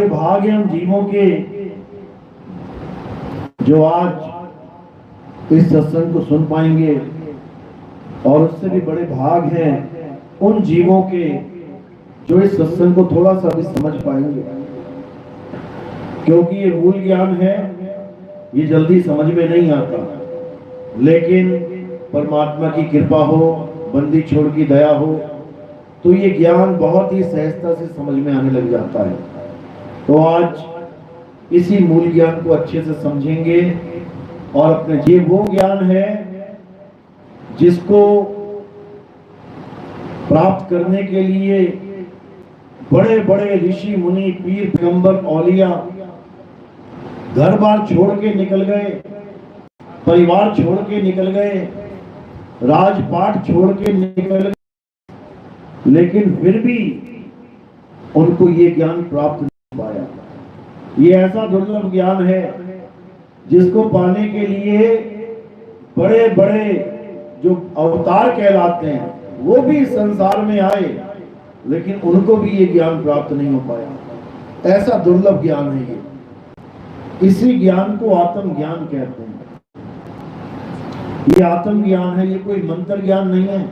बड़े भाग हैं उन जीवों के जो आज इस सत्संग को सुन पाएंगे, और उससे भी बड़े भाग हैं उन जीवों के जो इस सत्संग को थोड़ा सा भी समझ पाएंगे, क्योंकि ये मूल ज्ञान है, ये जल्दी समझ में नहीं आता, लेकिन परमात्मा की कृपा हो, बंदी छोड़ की दया हो, तो ये ज्ञान बहुत ही सहजता से समझ में आने लग जाता है। तो आज इसी मूल ज्ञान को अच्छे से समझेंगे, और अपने ये वो ज्ञान है जिसको प्राप्त करने के लिए बड़े बड़े ऋषि मुनि, पीर पैगंबर, औलिया घर बार छोड़ के निकल गए, परिवार छोड़ के निकल गए, राजपाट छोड़ के निकल गए, लेकिन फिर भी उनको ये ज्ञान प्राप्त नहीं पाया। ये ऐसा दुर्लभ ज्ञान है जिसको पाने के लिए बड़े बड़े जो अवतार कहलाते हैं वो भी संसार में आए, लेकिन उनको भी ये ज्ञान प्राप्त नहीं हो पाया। ऐसा दुर्लभ ज्ञान है ये। इसी ज्ञान को आत्म ज्ञान कहते हैं। ये आत्म ज्ञान है, ये कोई मंत्र ज्ञान नहीं है,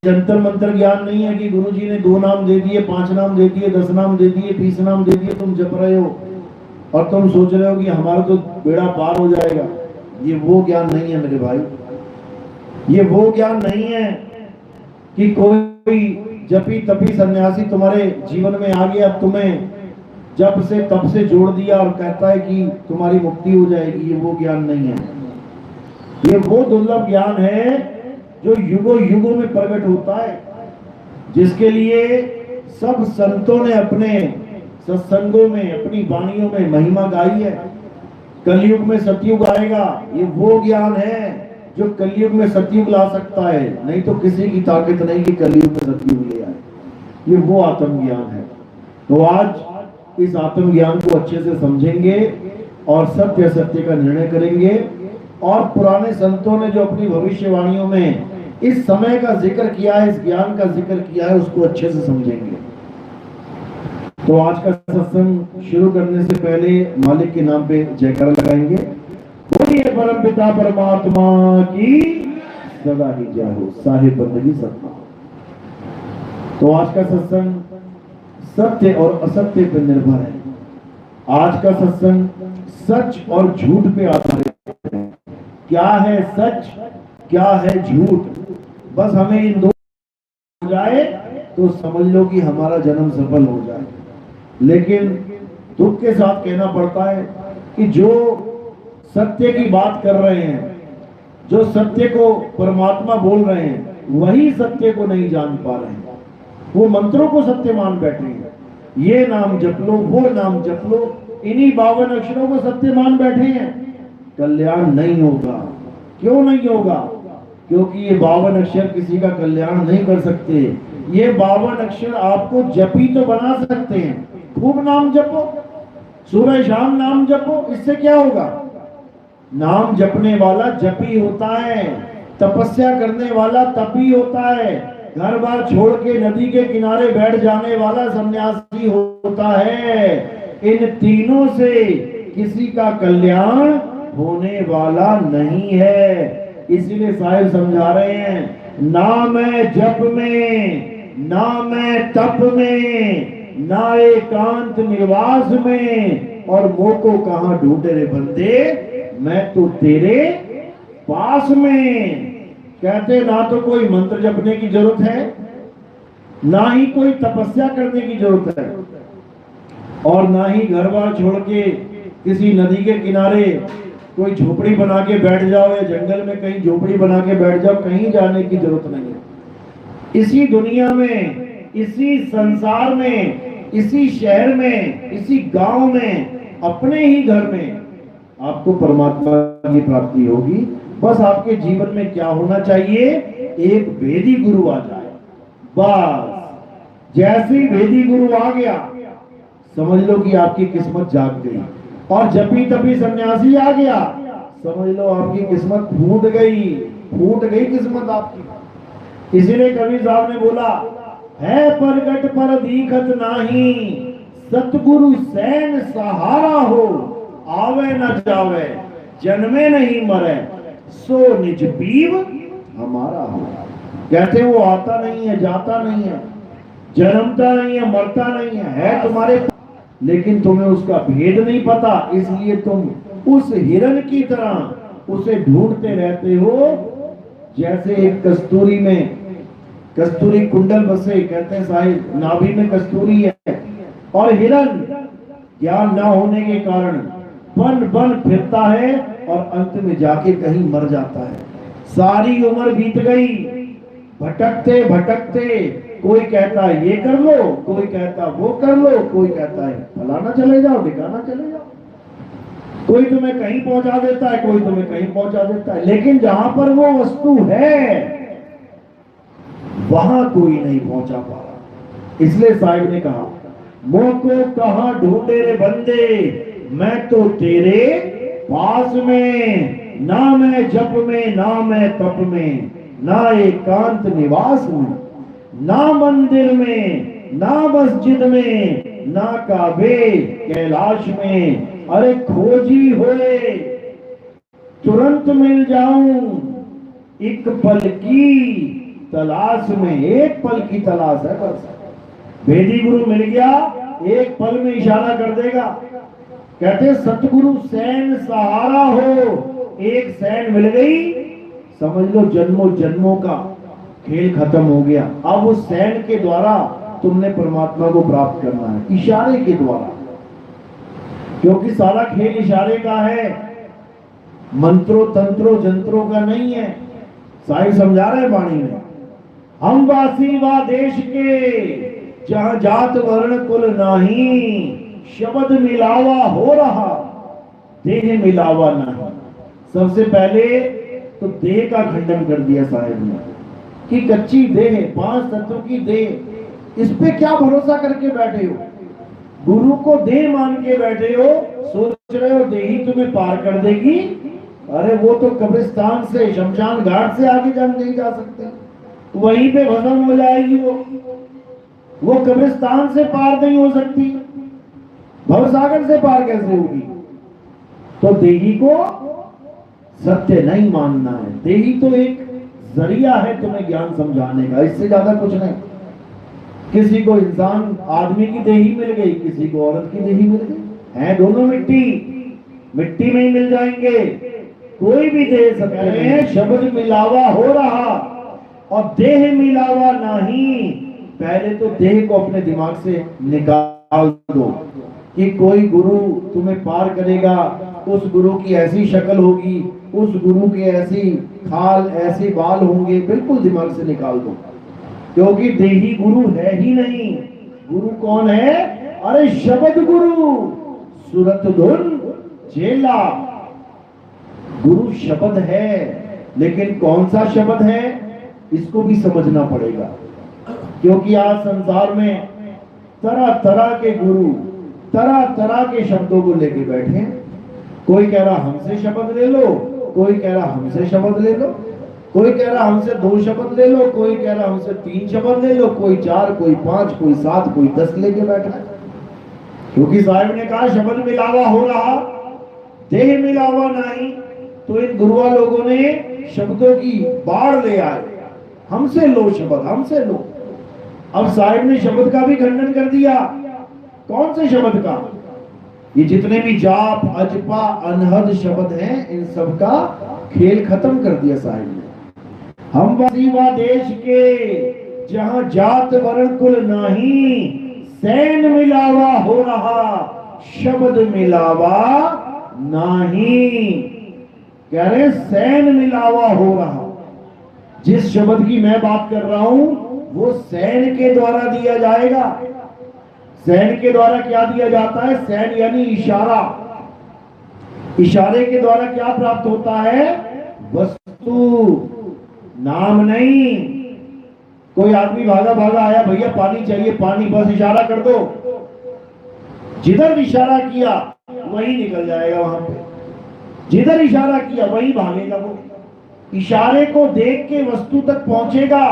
जंतर मंत्र ज्ञान नहीं है कि गुरुजी ने 2 नाम दे दिए, 5 नाम दे दिए, 10 नाम दे दिए, 20 नाम दे दिए, तुम जप रहे हो और तुम सोच रहे हो कि हमारा तो बेड़ा पार हो जाएगा। ये वो ज्ञान नहीं है मेरे भाई। ये वो ज्ञान नहीं है कि कोई जपी तपी सन्यासी तुम्हारे जीवन में आ गया, तुम्हें जब से तब से जोड़ दिया और कहता है कि तुम्हारी मुक्ति हो जाएगी। ये वो ज्ञान नहीं है। ये वो दुर्लभ ज्ञान है जो युगों युगों में प्रकट होता है, जिसके लिए सब संतों ने अपने सत्संगों में, अपनी वाणियों में महिमा गाई है। कलयुग में सतयुग आएगा, ये वो ज्ञान है जो कलयुग में सतयुग ला सकता है, नहीं तो किसी की ताकत नहीं कि कलयुग में सतयुग ले आए। ये वो आत्म ज्ञान है। तो आज इस आत्म ज्ञान को अच्छे से समझेंगे और सत्य सत्य का निर्णय करेंगे, और पुराने संतों ने जो अपनी भविष्यवाणियों में इस समय का जिक्र किया है, इस ज्ञान का जिक्र किया है, उसको अच्छे से समझेंगे। तो आज का सत्संग शुरू करने से पहले मालिक के नाम पे जयकारा लगाएंगे। बोलिए परम पिता परमात्मा की सदा ही जय हो। साहिब बंदगी सत्ता। तो आज का सत्संग सत्य और असत्य पर निर्भर है। आज का सत्संग सच और झूठ पे आधारित है। क्या है सच, क्या है झूठ, बस हमें इन दो हो जाए तो समझ लो कि हमारा जन्म सफल हो जाए। लेकिन दुख के साथ कहना पड़ता है कि जो सत्य की बात कर रहे हैं, जो सत्य को परमात्मा बोल रहे हैं, वही सत्य को नहीं जान पा रहे हैं। वो मंत्रों को सत्य मान बैठे हैं। ये नाम जप लो, वो नाम जप लो, इन्हीं 52 अक्षरों को सत्य मान बैठे हैं। कल्याण नहीं होगा। क्यों नहीं होगा? क्योंकि ये 52 अक्षर किसी का कल्याण नहीं कर सकते। ये 52 अक्षर आपको जपी तो बना सकते हैं। खूब नाम जपो, सुबह शाम नाम जपो, इससे क्या होगा? नाम जपने वाला जपी होता है, तपस्या करने वाला तपी होता है, घर बार छोड़ के नदी के किनारे बैठ जाने वाला सन्यासी होता है। इन तीनों से किसी का कल्याण होने वाला नहीं है। इसीलिए साहिब समझा रहे हैं, ना मैं जप में, ना मैं तप में, ना एकांत निवास में, और मोह को कहां ढूंढे रे बंदे, मैं तो तेरे पास में। कहते ना तो कोई मंत्र जपने की जरूरत है, ना ही कोई तपस्या करने की जरूरत है, और ना ही घर बार छोड़ के किसी नदी के किनारे कोई झोपड़ी बना के बैठ जाओ, या जंगल में कहीं झोपड़ी बना के बैठ जाओ, कहीं जाने की जरूरत नहीं है। इसी दुनिया में, इसी संसार में, इसी शहर में, इसी गांव में, अपने ही घर में आपको परमात्मा की प्राप्ति होगी। बस आपके जीवन में क्या होना चाहिए? एक वेदी गुरु आ जाए। बस जैसे ही वेदी गुरु आ गया, समझ लो कि आपकी किस्मत जाग गई। और जपी तपी सन्यासी आ गया, समझ लो आपकी किस्मत फूट गई, फूट गई किस्मत आपकी। इसीलिए कबीर साहब ने बोला है, प्रगट पर दीखत नाही, सतगुरु सैन सहारा हो, आवे न जावे जन्मे नहीं मरे, सो निज पीव हमारा हो। कहते वो आता नहीं है, जाता नहीं है, जन्मता नहीं है, मरता नहीं है तुम्हारे, लेकिन तुम्हें उसका भेद नहीं पता, इसलिए तुम उस हिरण की तरह उसे ढूंढते रहते हो। जैसे एक कस्तूरी में कस्तूरी कुंडल बसे, कहते हैं साहिब नाभि में कस्तूरी है, और हिरण ज्ञान न होने के कारण बन बन फिरता है और अंत में जाके कहीं मर जाता है। सारी उम्र बीत गई भटकते भटकते, कोई कहता है ये कर लो, कोई कहता वो कर लो, कोई कहता है फलाना चले जाओ, ठिकाना चले जाओ, कोई तुम्हें कहीं पहुंचा देता है, कोई तुम्हें कहीं पहुंचा देता है, लेकिन जहां पर वो वस्तु है वहां कोई नहीं पहुंचा पा रहा। इसलिए साहिब ने कहा, मोको कहां ढूंढे रे बंदे, मैं तो तेरे पास में, ना मैं जप में, ना मैं तप में, ना एकांत निवास में, ना मंदिर में, ना मस्जिद में, ना काबे कैलाश में, अरे खोजी होए तुरंत मिल जाऊं, एक पल की तलाश में। एक पल की तलाश है बस। वेदी गुरु मिल गया, एक पल में इशारा कर देगा। कहते सतगुरु सैन सहारा हो, एक सैन मिल गई, समझ लो जन्मों जन्मों का खेल खत्म हो गया। अब उस सैन के द्वारा तुमने परमात्मा को प्राप्त करना है, इशारे के द्वारा, क्योंकि सारा खेल इशारे का है, मंत्रों तंत्रों जंत्रों का नहीं है। साहिब समझा रहे वाणी में, हम वासी वा देश के, जहां जात वर्ण कुल नाही, शब्द मिलावा हो रहा, देह मिलावा नहीं। सबसे पहले तो देह का खंडन कर दिया साहिब ने कि कच्ची देह, 5 तत्वों की देह, इस पे क्या भरोसा करके बैठे हो? गुरु को देह मान के बैठे हो, सोच रहे हो देही तुम्हें पार कर देगी। अरे वो तो कब्रिस्तान से, शमशान घाट से आगे जम नहीं जा सकते, वहीं पे भस्म हो जाएगी। वो कब्रिस्तान से पार नहीं हो सकती, भवसागर से पार कैसे होगी? तो देही को सत्य नहीं मानना है। देही तो एक जरिया है तुम्हें ज्ञान समझाने का, इससे ज्यादा कुछ नहीं। किसी को इंसान आदमी की देही मिल गई, किसी को औरत की देही मिल गई, है दोनों मिट्टी में ही मिल जाएंगे। कोई भी दे सकते हैं, शब्द मिलावा हो रहा और देह मिलावा नहीं। पहले तो देह को अपने दिमाग से निकाल दो कि कोई गुरु तुम्हें पार करेगा, उस गुरु की ऐसी शक्ल होगी, उस गुरु की ऐसी खाल, ऐसे बाल होंगे, बिल्कुल दिमाग से निकाल दो, क्योंकि देही गुरु है ही नहीं। गुरु कौन है? अरे शब्द गुरु, सुरत धुन चेला। गुरु शब्द है, लेकिन कौन सा शब्द है इसको भी समझना पड़ेगा, क्योंकि आज संसार में तरह तरह के गुरु तरह तरह के शब्दों को लेके बैठे हैं। कोई कह रहा हमसे शब्द ले लो, कोई कह रहा हमसे शब्द ले लो, कोई कह रहा हमसे 2 शब्द ले लो, कोई कह रहा हमसे 3 शब्द ले लो, कोई 4, कोई 5, कोई 7, कोई 10 लेके बैठा है। क्योंकि साहिब ने कहा शब्द मिलावा हो रहा, देह मिलावा नहीं। तो इन गुरुआ लोगों ने शब्दों की बाढ़ ले आए, हमसे लो शब्द, हमसे लो। अब साहिब ने शब्द का भी खंडन कर दिया। कौन से शब्द का? ये जितने भी जाप अजपा अनहद शब्द हैं, इन सब का खेल खत्म कर दिया साहिब ने। हम वासीवा देश के, जहां जात वर्ण कुल नहीं, सैन मिलावा हो रहा, शब्द मिलावा नहीं। कह रहे सैन मिलावा हो रहा। जिस शब्द की मैं बात कर रहा हूं वो सैन के द्वारा दिया जाएगा। सैन के द्वारा क्या दिया जाता है? सैन यानी इशारा। इशारे के द्वारा क्या प्राप्त होता है? वस्तु, नाम नहीं। कोई आदमी भागा भागा आया, भैया पानी चाहिए, पानी, बस इशारा कर दो, जिधर इशारा किया वही निकल जाएगा। वहां पे जिधर इशारा किया वही भागेगा। वो इशारे को देख के वस्तु तक पहुंचेगा,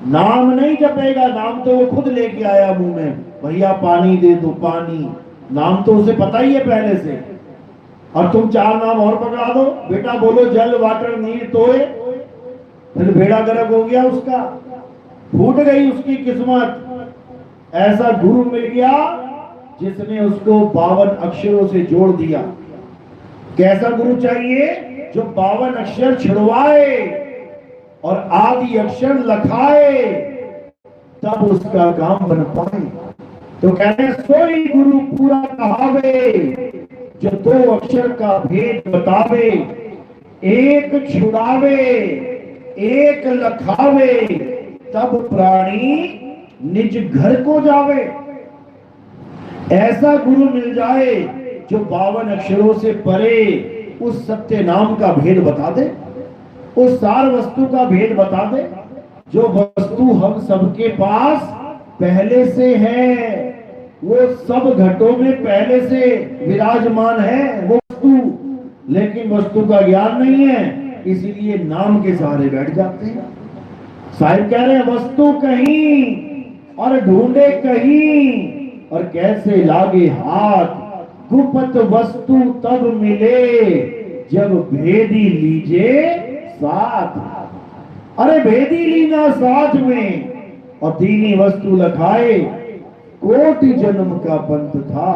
नाम नहीं जपेगा। नाम तो वो खुद लेके आया मुंह में, भैया पानी दे दो पानी, नाम तो उसे पता ही है पहले से, और तुम 4 नाम और पकड़ा दो, बेटा बोलो जल वाटर नीर तोए, फिर बेड़ा गर्क हो गया उसका, फूट गई उसकी किस्मत। ऐसा गुरु मिल गया जिसने उसको 52 अक्षरों से जोड़ दिया। कैसा गुरु चाहिए? जो 52 अक्षर छिड़वाए और आदि अक्षर लखाए, तब उसका काम बन पाए। तो कहते हैं सोई गुरु पूरा कहावे, जो 2 अक्षर का भेद बतावे, एक छुड़ावे एक लखावे, तब प्राणी निज घर को जावे। ऐसा गुरु मिल जाए जो 52 अक्षरों से परे उस सत्य नाम का भेद बता दे, उस सार वस्तु का भेद बता दे, जो वस्तु हम सबके पास पहले से है, वो सब घटों में पहले से विराजमान है वो वस्तु, लेकिन वस्तु का ज्ञान नहीं है, इसीलिए नाम के सहारे बैठ जाते हैं। साहिब कह रहे हैं वस्तु कहीं और ढूंढे कहीं, और कैसे लागे हाथ, गुप्त वस्तु तब मिले, जब भेदी लीजे साथ। अरे भेदी लीना साथ में, और दीनी वस्तु लखाए, कोटि जन्म का पंथ था,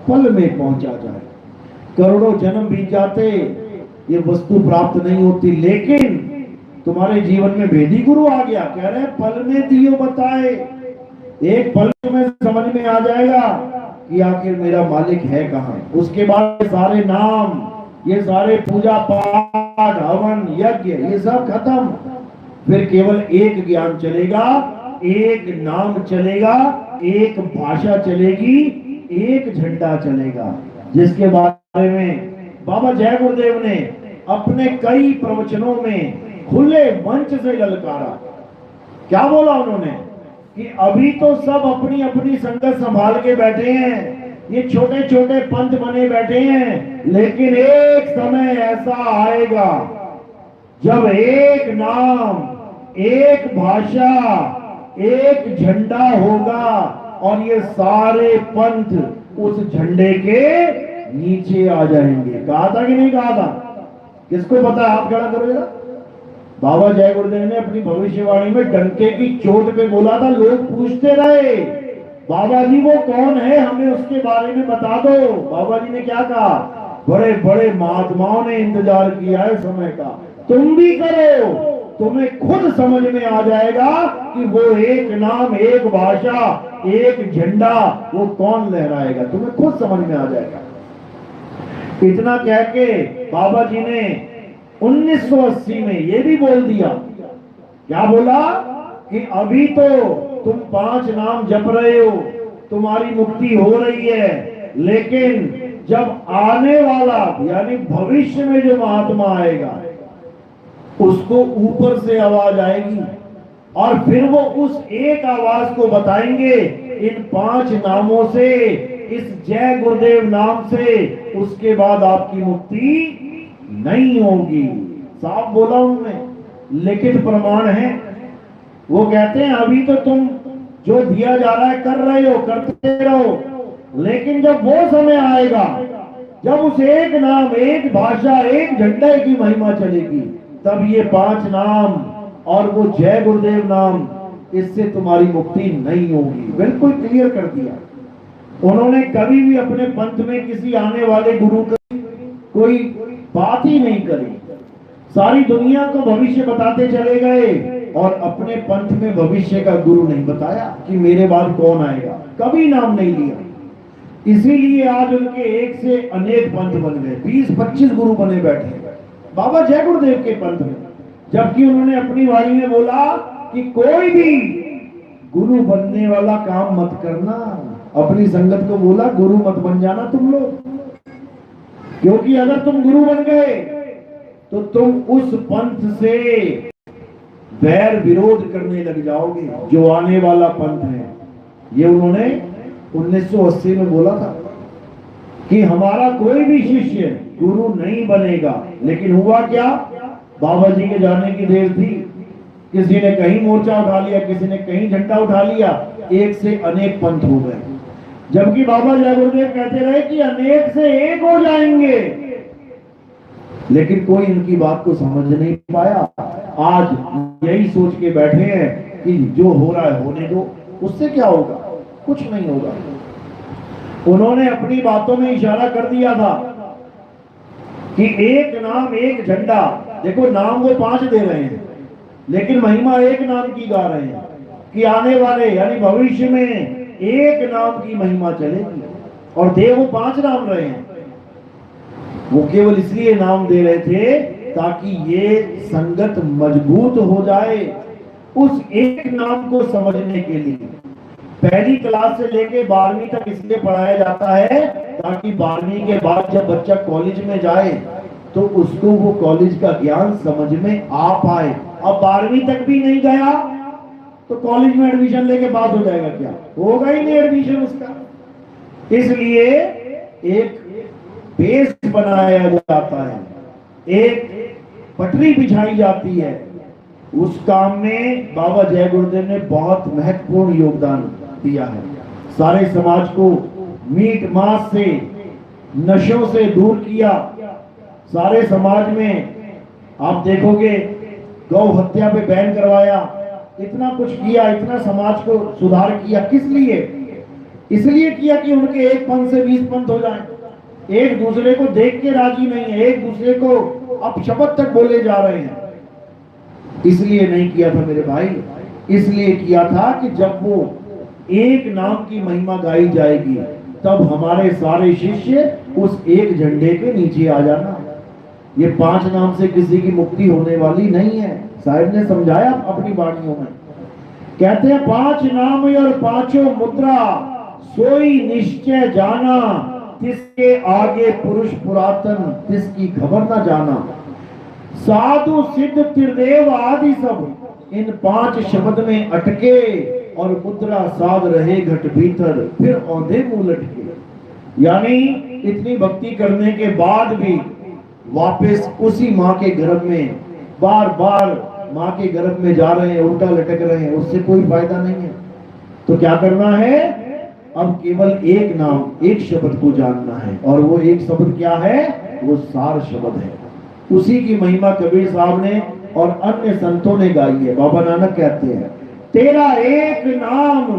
पल में पहुंचा जाए। करोड़ों जन्म बीत जाते, ये वस्तु प्राप्त नहीं होती, लेकिन तुम्हारे जीवन में भेदी गुरु आ गया, कह रहे हैं पल में दियो बताए। एक पल में समझ में आ जाएगा कि आखिर मेरा मालिक है कहां। उसके बाद सारे नाम, ये सारे पूजा पाठ हवन यज्ञ, ये सब खत्म, फिर केवल एक ज्ञान चलेगा, एक नाम चलेगा, एक भाषा चलेगी, एक झंडा चलेगा, जिसके बारे में बाबा जय गुरुदेव ने अपने कई प्रवचनों में खुले मंच से ललकारा। क्या बोला उन्होंने कि अभी तो सब अपनी अपनी संगत संभाल के बैठे हैं, ये छोटे छोटे पंथ बने बैठे हैं, लेकिन एक समय ऐसा आएगा जब एक नाम, एक भाषा, एक झंडा होगा, और ये सारे पंथ उस झंडे के नीचे आ जाएंगे। कहा था कि नहीं कहा था? किसको पता? हाथ खड़ा करो जरा। बाबा जय गुरुदेव ने अपनी भविष्यवाणी में डंके की चोट पे बोला था, लोग पूछते रहे बाबा जी वो कौन है, हमें उसके बारे में बता दो। बाबा जी ने क्या कहा? बड़े बड़े महात्माओं ने इंतजार किया है समय का, तुम भी करो, तुम्हें खुद समझ में आ जाएगा कि वो एक नाम, एक भाषा, एक झंडा वो कौन लहराएगा, तुम्हें खुद समझ में आ जाएगा। इतना कह के बाबा जी ने 1980 में ये भी बोल दिया, क्या बोला कि अभी तो तुम 5 नाम जप रहे हो, तुम्हारी मुक्ति हो रही है, लेकिन जब आने वाला यानी भविष्य में जो महात्मा आएगा उसको ऊपर से आवाज आएगी, और फिर वो उस एक आवाज को बताएंगे इन 5 नामों से, इस जय गुरुदेव नाम से, उसके बाद आपकी मुक्ति नहीं होगी। साफ बोला उन्होंने, लिखित प्रमाण है। वो कहते हैं अभी तो तुम जो दिया जा रहा है कर रहे हो, करते रहो, लेकिन जब वो समय आएगा जब उस एक नाम, एक भाषा, एक झंडे की महिमा चलेगी, तब ये 5 नाम और वो जय गुरुदेव नाम, इससे तुम्हारी मुक्ति नहीं होगी। बिल्कुल क्लियर कर दिया उन्होंने। कभी भी अपने पंथ में किसी आने वाले गुरु की कोई बात ही नहीं करी, सारी दुनिया को भविष्य बताते चले गए, और अपने पंथ में भविष्य का गुरु नहीं बताया कि मेरे बाद कौन आएगा, कभी नाम नहीं लिया। इसीलिए आज उनके एक से अनेक पंथ बन गए, 20-25 गुरु बने बैठे बाबा जय गुरुदेव के पंथ में, जबकि उन्होंने अपनी वाणी में बोला कि कोई भी गुरु बनने वाला काम मत करना। अपनी संगत को बोला गुरु मत बन जाना तुम लोग, क्योंकि अगर तुम गुरु बन गए तो तुम उस पंथ से वैर विरोध करने लग जाओगे जो आने वाला पंथ है। ये उन्होंने 1980 में बोला था कि हमारा कोई भी शिष्य गुरु नहीं बनेगा। लेकिन हुआ क्या? बाबा जी के जाने की देर थी, किसी ने कहीं मोर्चा उठा लिया, किसी ने कहीं झंडा उठा लिया, एक से अनेक पंथ हो गए, जबकि बाबा जय गुरुदेव कहते रहे कि अनेक से एक हो जाएंगे, लेकिन कोई इनकी बात को समझ नहीं पाया। आज यही सोच के बैठे हैं कि जो हो रहा है होने दो, उससे क्या होगा, कुछ नहीं होगा। उन्होंने अपनी बातों में इशारा कर दिया था कि एक नाम एक झंडा। देखो नाम वो 5 दे रहे हैं, लेकिन महिमा एक नाम की गा रहे हैं कि आने वाले यानी भविष्य में एक नाम की महिमा चलेगी। और दे वो 5 नाम रहे हैं, वो केवल इसलिए नाम दे रहे थे ताकि ये संगत मजबूत हो जाए उस एक नाम को समझने के लिए। पहली क्लास से लेके 12वीं तक इसलिए पढ़ाया जाता है ताकि 12वीं के बाद जब बच्चा कॉलेज में जाए तो उसको वो कॉलेज का ज्ञान समझ में आ पाए। अब 12वीं तक भी नहीं गया तो कॉलेज में एडमिशन लेके पास हो जाएगा क्या? होगा ही नहीं एडमिशन उसका। इसलिए एक बेस बनाया जाता है, एक पटरी बिछाई जाती है। उस काम में बाबा जय गुरुदेव ने बहुत महत्वपूर्ण योगदान दिया है। सारे समाज को मीट मांस से, नशों से दूर किया। सारे समाज में आप देखोगे गौ हत्या पे बैन करवाया, इतना कुछ किया, इतना समाज को सुधार किया। किस लिए? इसलिए किया कि उनके एक पंथ से 20 पंथ हो जाए। एक दूसरे को देख के राजी नहीं है, एक दूसरे को अपशब्द तक बोले जा रहे हैं। इसलिए नहीं किया था मेरे भाई, इसलिए किया था कि जब वो एक नाम की महिमा गाई जाएगी तब हमारे सारे शिष्य उस एक झंडे के नीचे आ जाना। ये 5 नाम से किसी की मुक्ति होने वाली नहीं है। साहिब ने समझाया अपनी वाणियों में, कहते हैं 5 नाम और 5 मुद्रा सोई निश्चय जाना, तिसके आगे पुरुष पुरातन तिसकी खबर न जाना। साधु सिद्ध त्रिदेव आदि सब इन 5 शब्द में अटके और मुद्रा साध रहे घट भीतर, फिर औंधे मुंह लटके। यानी इतनी भक्ति करने के बाद भी वापस उसी माँ के गर्भ में बार बार माँ के गर्भ में जा रहे हैं, उल्टा लटक रहे हैं, उससे कोई फायदा नहीं है। तो क्या करना है? अब केवल एक नाम, एक शब्द को जानना है, और वो एक शब्द क्या है? वो सार शब्द है। उसी की महिमा कबीर साहब ने और अन्य संतों ने गाई है। बाबा नानक कहते हैं, तेरा एक नाम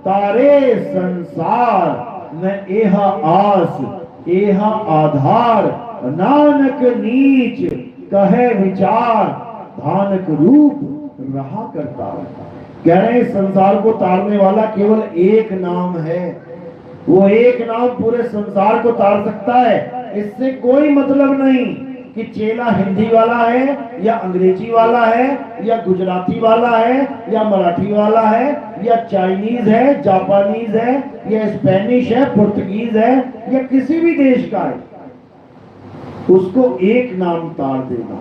तारे संसार, न एहा आस एहा आधार, नानक नीच कहे विचार, धानक रूप रहा करता। कह रहे हैं संसार को तारने वाला केवल एक नाम है। वो एक नाम पूरे संसार को तार सकता है। इससे कोई मतलब नहीं कि चेला हिंदी वाला है या अंग्रेजी वाला है या गुजराती वाला है या मराठी वाला है या चाइनीज है, जापानीज है या स्पेनिश है, पुर्तगीज है या किसी भी देश का है, उसको एक नाम तार देगा।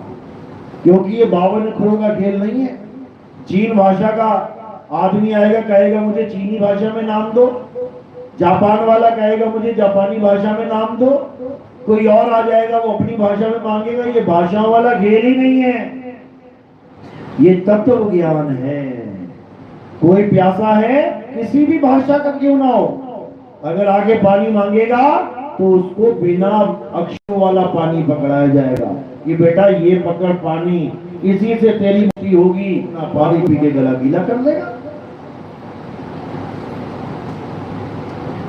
क्योंकि ये 52 अक्षरों का खेल नहीं है। चीन भाषा का आदमी आएगा, कहेगा मुझे चीनी भाषा में नाम दो, जापान वाला कहेगा मुझे जापानी भाषा में नाम दो, कोई और आ जाएगा वो अपनी भाषा में मांगेगा। ये भाषाओं वाला खेल ही नहीं है, ये तत्व ज्ञान है। कोई प्यासा है किसी भी भाषा का क्यों ना हो, अगर आगे पानी मांगेगा तो उसको बिना अक्षरों वाला पानी पकड़ाया जाएगा कि बेटा ये पकड़ पानी, इसी से तेरी मुक्ति होगी। ना पानी पी के गला गीला कर लेगा।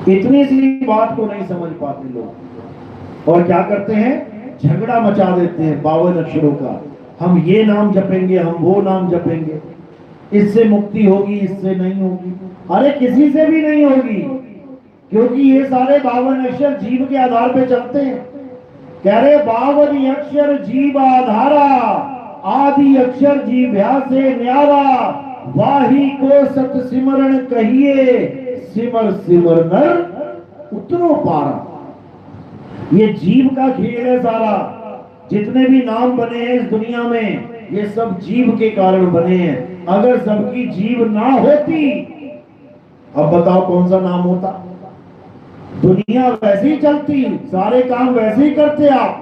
इतनी सी बात को नहीं समझ पाते लोग, और क्या करते हैं? झगड़ा मचा देते हैं 52 अक्षरों का। हम ये नाम जपेंगे, हम वो नाम जपेंगे, इससे मुक्ति होगी, इससे नहीं होगी। अरे किसी से भी नहीं होगी, क्योंकि ये सारे 52 अक्षर जीव के आधार पे चलते हैं। कह रहे 52 अक्षर जीव आधारा, आदि अक्षर जीव्या से न्यारा, वाही को सत सिमरण कहिए, सिमर सिमर नर उतरो पारा। ये जीव का खेल है सारा। जितने भी नाम बने हैं इस दुनिया में, ये सब जीव के कारण बने हैं। अगर सबकी जीव ना होती, अब बताओ कौन सा नाम होता? दुनिया वैसे ही चलती, सारे काम वैसे ही करते आप।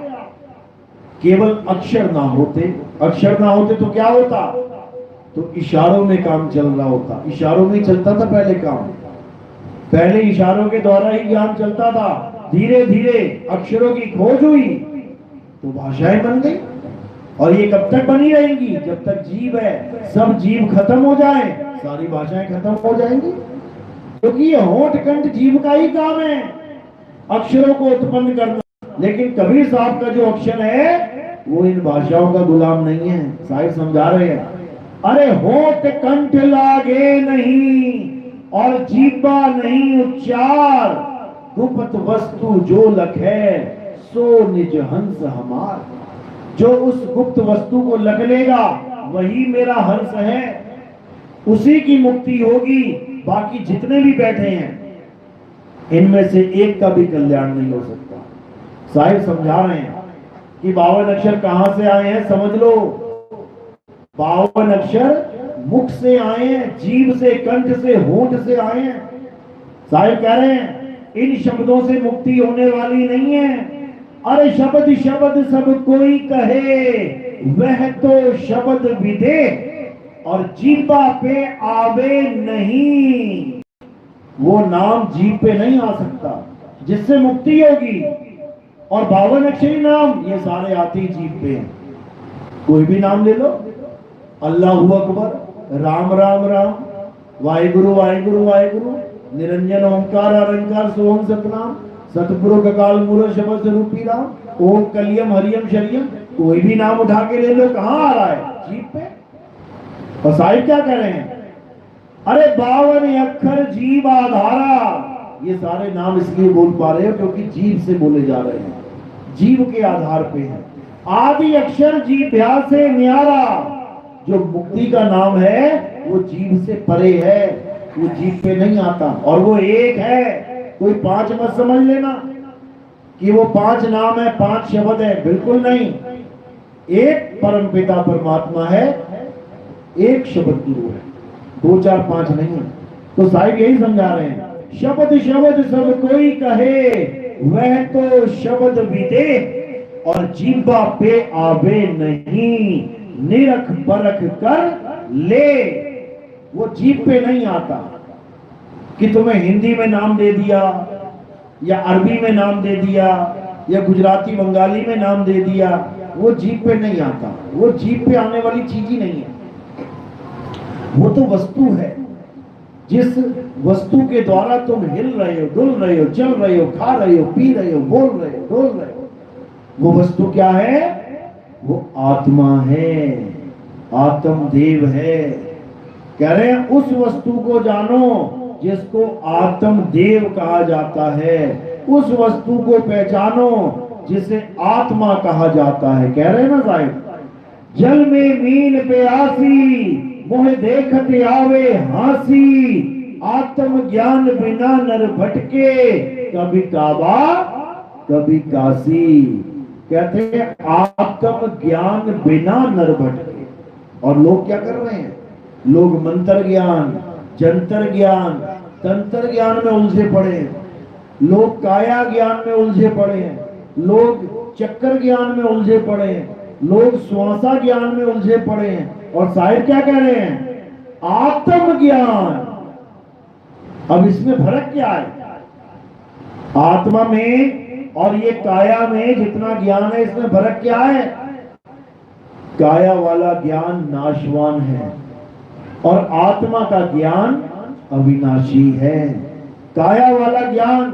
केवल अक्षर ना होते, अक्षर ना होते तो क्या होता? तो इशारों में काम चल रहा होता, इशारों में चलता था पहले काम, पहले इशारों के द्वारा ही ज्ञान चलता था। धीरे धीरे अक्षरों की खोज हुई तो भाषाएं बन गई, और ये कब तक बनी रहेंगी? जब तक जीव है। सब जीव खत्म हो जाए सारी भाषाएं खत्म हो जाएंगी, क्योंकि ये होठ कंठ जीव का ही काम है अक्षरों को उत्पन्न करना। लेकिन कबीर साहब का जो अक्षर है वो इन भाषाओं का गुलाम नहीं है। साहिब समझा रहे हैं, अरे होठ कंठ लागे नहीं और जीवा नहीं उच्चार, गुप्त वस्तु जो लखे सो निज हंस हमार। जो उस गुप्त वस्तु को लग लेगा वही मेरा हंस है, उसी की मुक्ति होगी। बाकी जितने भी बैठे हैं इनमें से एक का भी कल्याण नहीं हो सकता। साहिब समझा रहे हैं कि 52 अक्षर कहां से आए हैं, समझ लो। 52 अक्षर मुख से आए हैं, जीभ से, कंठ से, होंठ से आए हैं। साहिब कह रहे हैं इन शब्दों से मुक्ति होने वाली नहीं है। अरे शब्द शब्द सब कोई कहे, वह तो शब्द विदे और जीवा पे आवे नहीं। वो नाम जीभ पे नहीं आ सकता जिससे मुक्ति होगी। और 52 अक्षरी नाम ये सारे आते ही जीभ पे हैं। कोई भी नाम ले लो, अल्लाहु अकबर, राम राम राम, वाहिगुरु वाहिगुरु वाहिगुरु, निरंजन ओंकार अरंकार सोहम सतनाम, सतपुरुष अकाल मूर्त शब्द रूपी राम, ओम कलियम हरियम शरियम। कोई भी नाम उठा के ले लो, कहां आ रहा है? जीभ पे। और साहिब क्या कह रहे हैं? अरे 52 अक्षर जीव आधारा। ये सारे नाम इसलिए बोल पा रहे हो क्योंकि जीव से बोले जा रहे हैं, जीव के आधार पे है। आदि अक्षर जीभ्या से न्यारा। जो मुक्ति का नाम है वो जीभ से परे है, वो जीभ पे नहीं आता। और वो एक है, कोई 5 मत समझ लेना कि वो 5 नाम है, 5 शब्द है, बिल्कुल नहीं। एक परम पिता परमात्मा है, एक शब्द गुरु है, 2 4 5 नहीं है। तो साहिब यही समझा रहे हैं, शब्द शब्द सब कोई कहे, वह तो शब्द विदे और जीवा पे आवे नहीं। निरख परख कर ले, वो जीभ पे नहीं आता। कि तुम्हें हिंदी में नाम दे दिया या अरबी में नाम दे दिया या गुजराती बंगाली में नाम दे दिया, वो जीभ पे नहीं आता। वो जीभ पे आने वाली चीज ही नहीं है। वो तो वस्तु है, जिस वस्तु के द्वारा तुम हिल रहे हो, डुल रहे हो, चल रहे हो, खा रहे हो, पी रहे हो, बोल रहे हो, डोल रहे हो, वो वस्तु क्या है? वो आत्मा है, आत्म देव है। कह रहे हैं उस वस्तु को जानो जिसको आत्म देव कहा जाता है, उस वस्तु को पहचानो जिसे आत्मा कहा जाता है। कह रहे हैं ना साहिब, जल में मीन प्यासी मोह देखत आवे हासी, आत्म ज्ञान बिना नर भटके, कभी काबा कभी काशी। कहते हैं आत्म ज्ञान बिना नर भटके। और लोग क्या कर रहे हैं? लोग मंत्र ज्ञान, जंतर ज्ञान, तंत्र ज्ञान में उलझे पड़े हैं, लोग काया ज्ञान में उलझे पड़े हैं, लोग चक्कर ज्ञान में उलझे पड़े हैं, लोग श्वासा ज्ञान में उलझे पड़े हैं। और साहिब क्या कह रहे हैं? आत्म ज्ञान। अब इसमें फर्क क्या है? आत्मा में और ये काया में जितना ज्ञान है, इसमें फर्क क्या है? काया वाला ज्ञान नाशवान है और आत्मा का ज्ञान अविनाशी है। काया वाला ज्ञान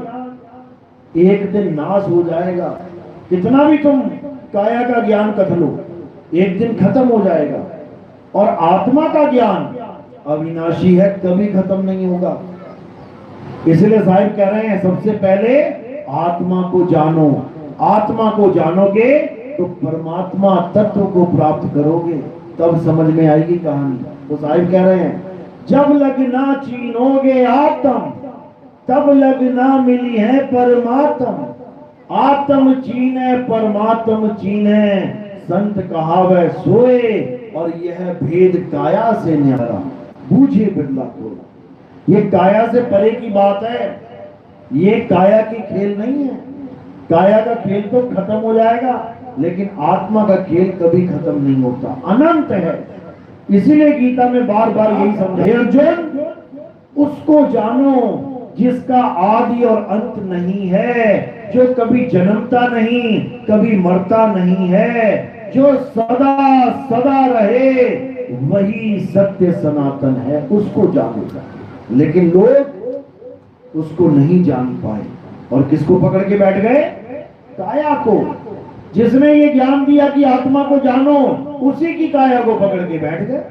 एक दिन नाश हो जाएगा। कितना भी तुम काया का ज्ञान कथ लो, एक दिन खत्म हो जाएगा। और आत्मा का ज्ञान अविनाशी है, कभी खत्म नहीं होगा। इसलिए साहिब कह रहे हैं सबसे पहले आत्मा को जानो। आत्मा को जानोगे तो परमात्मा तत्व को प्राप्त करोगे, तब समझ में आएगी कहानी। तो साहिब कह रहे हैं जब लगना चीनोगे आत्म, तब लगना मिली है परमात्म। आत्म चीने परमात्म चीने, संत कहावे सोए, और यह भेद काया से न्यारा, बूझे बिरला को। ये काया से परे की बात है, ये काया की खेल नहीं है। काया का खेल तो खत्म हो जाएगा, लेकिन आत्मा का खेल कभी खत्म नहीं होता, अनंत है। इसीलिए गीता में बार बार यही समझा, अर्जुन उसको जानो जिसका आदि और अंत नहीं है, जो कभी जन्मता नहीं कभी मरता नहीं है, जो सदा सदा रहे, वही सत्य सनातन है, उसको जानेगा। लेकिन लोग उसको नहीं जान पाए और किसको पकड़ के बैठ गए? काया को। जिसने ये ज्ञान दिया कि आत्मा को जानो, उसी की काया को पकड़ के बैठ गए।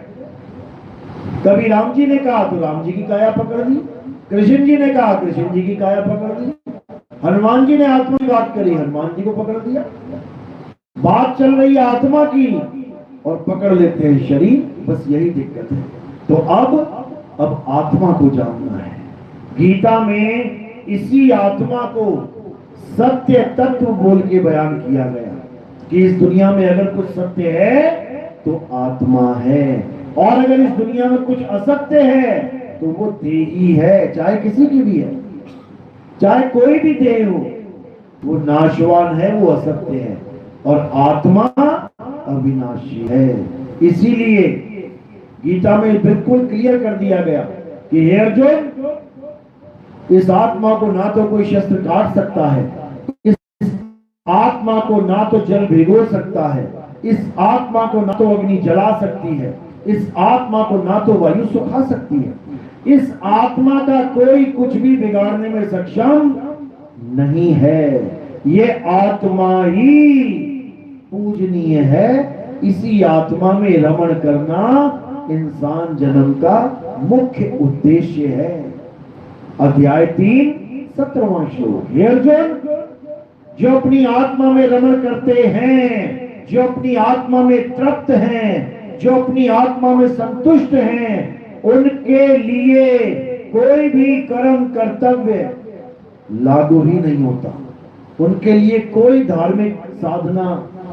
कभी राम जी ने कहा तो राम जी की काया पकड़ ली, कृष्ण जी ने कहा कृष्ण जी की काया पकड़ ली, हनुमान जी ने आत्मा की बात करी, हनुमान जी को पकड़ दिया। बात चल रही है आत्मा की और पकड़ लेते हैं शरीर, बस यही दिक्कत है। तो अब आत्मा को जानना है। गीता में इसी आत्मा को सत्य तत्व बोल के बयान किया गया कि इस दुनिया में अगर कुछ सत्य है तो आत्मा है, और अगर इस दुनिया में कुछ असत्य है तो वो देही है, चाहे किसी की भी है, चाहे कोई भी देह हो, वो नाशवान है, वो असत्य है, और आत्मा अविनाशी है। इसीलिए गीता में बिल्कुल क्लियर कर दिया गया कि हे अर्जुन, इस आत्मा को ना तो कोई शस्त्र काट सकता है, इस आत्मा को ना तो जल भिगो सकता है, इस आत्मा को ना तो अग्नि जला सकती है, इस आत्मा को ना तो वायु सुखा सकती है, इस आत्मा का कोई कुछ भी बिगाड़ने में सक्षम नहीं है। ये आत्मा ही पूजनीय है। इसी आत्मा में रमण करना इंसान जन्म का मुख्य उद्देश्य है। अध्याय 3 17वां श्लोक। हे अर्जुन, जो अपनी आत्मा में रमण करते हैं, जो अपनी आत्मा में तृप्त हैं, जो अपनी आत्मा में संतुष्ट हैं, उनके लिए कोई भी कर्म कर्तव्य लागू ही नहीं होता। उनके लिए कोई धार्मिक साधना,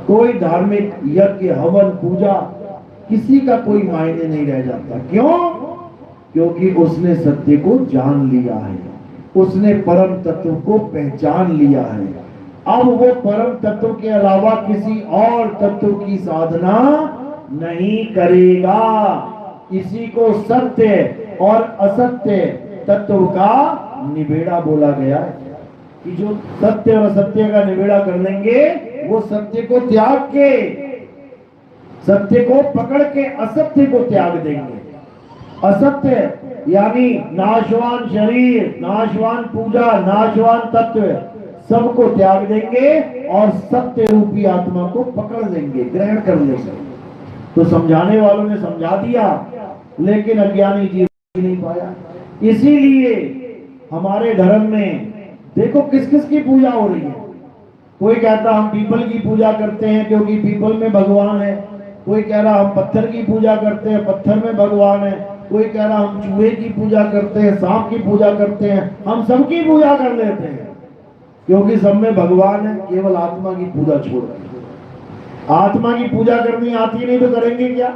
कोई धार्मिक यज्ञ हवन पूजा, किसी का कोई मायने नहीं रह जाता। क्यों? क्योंकि उसने सत्य को जान लिया है, उसने परम तत्व को पहचान लिया है। अब वो परम तत्व के अलावा किसी और तत्व की साधना नहीं करेगा। इसी को सत्य और असत्य तत्व का निबेड़ा बोला गया है कि जो सत्य और असत्य का निबेड़ा कर लेंगे, वो सत्य को त्याग के, सत्य को पकड़ के असत्य को त्याग देंगे। असत्य यानी नाशवान शरीर, नाशवान पूजा, नाशवान तत्व, सबको त्याग देंगे और सत्य रूपी आत्मा को पकड़ लेंगे, ग्रहण कर लेंगे। तो समझाने वालों ने समझा दिया, लेकिन अज्ञानी जी नहीं पाया। इसीलिए हमारे धर्म में देखो किस किस की पूजा हो रही है। कोई कहता हम पीपल की पूजा करते हैं क्योंकि पीपल में भगवान है, कोई कह रहा हम पत्थर की पूजा करते हैं, पत्थर में भगवान है, कोई कह रहा हम चूहे की पूजा करते हैं, सांप की पूजा करते हैं। हम सबकी पूजा कर लेते हैं क्योंकि सब में भगवान है, केवल आत्मा की पूजा छोड़ रहे हैं। आत्मा की पूजा करनी आती नहीं तो करेंगे क्या?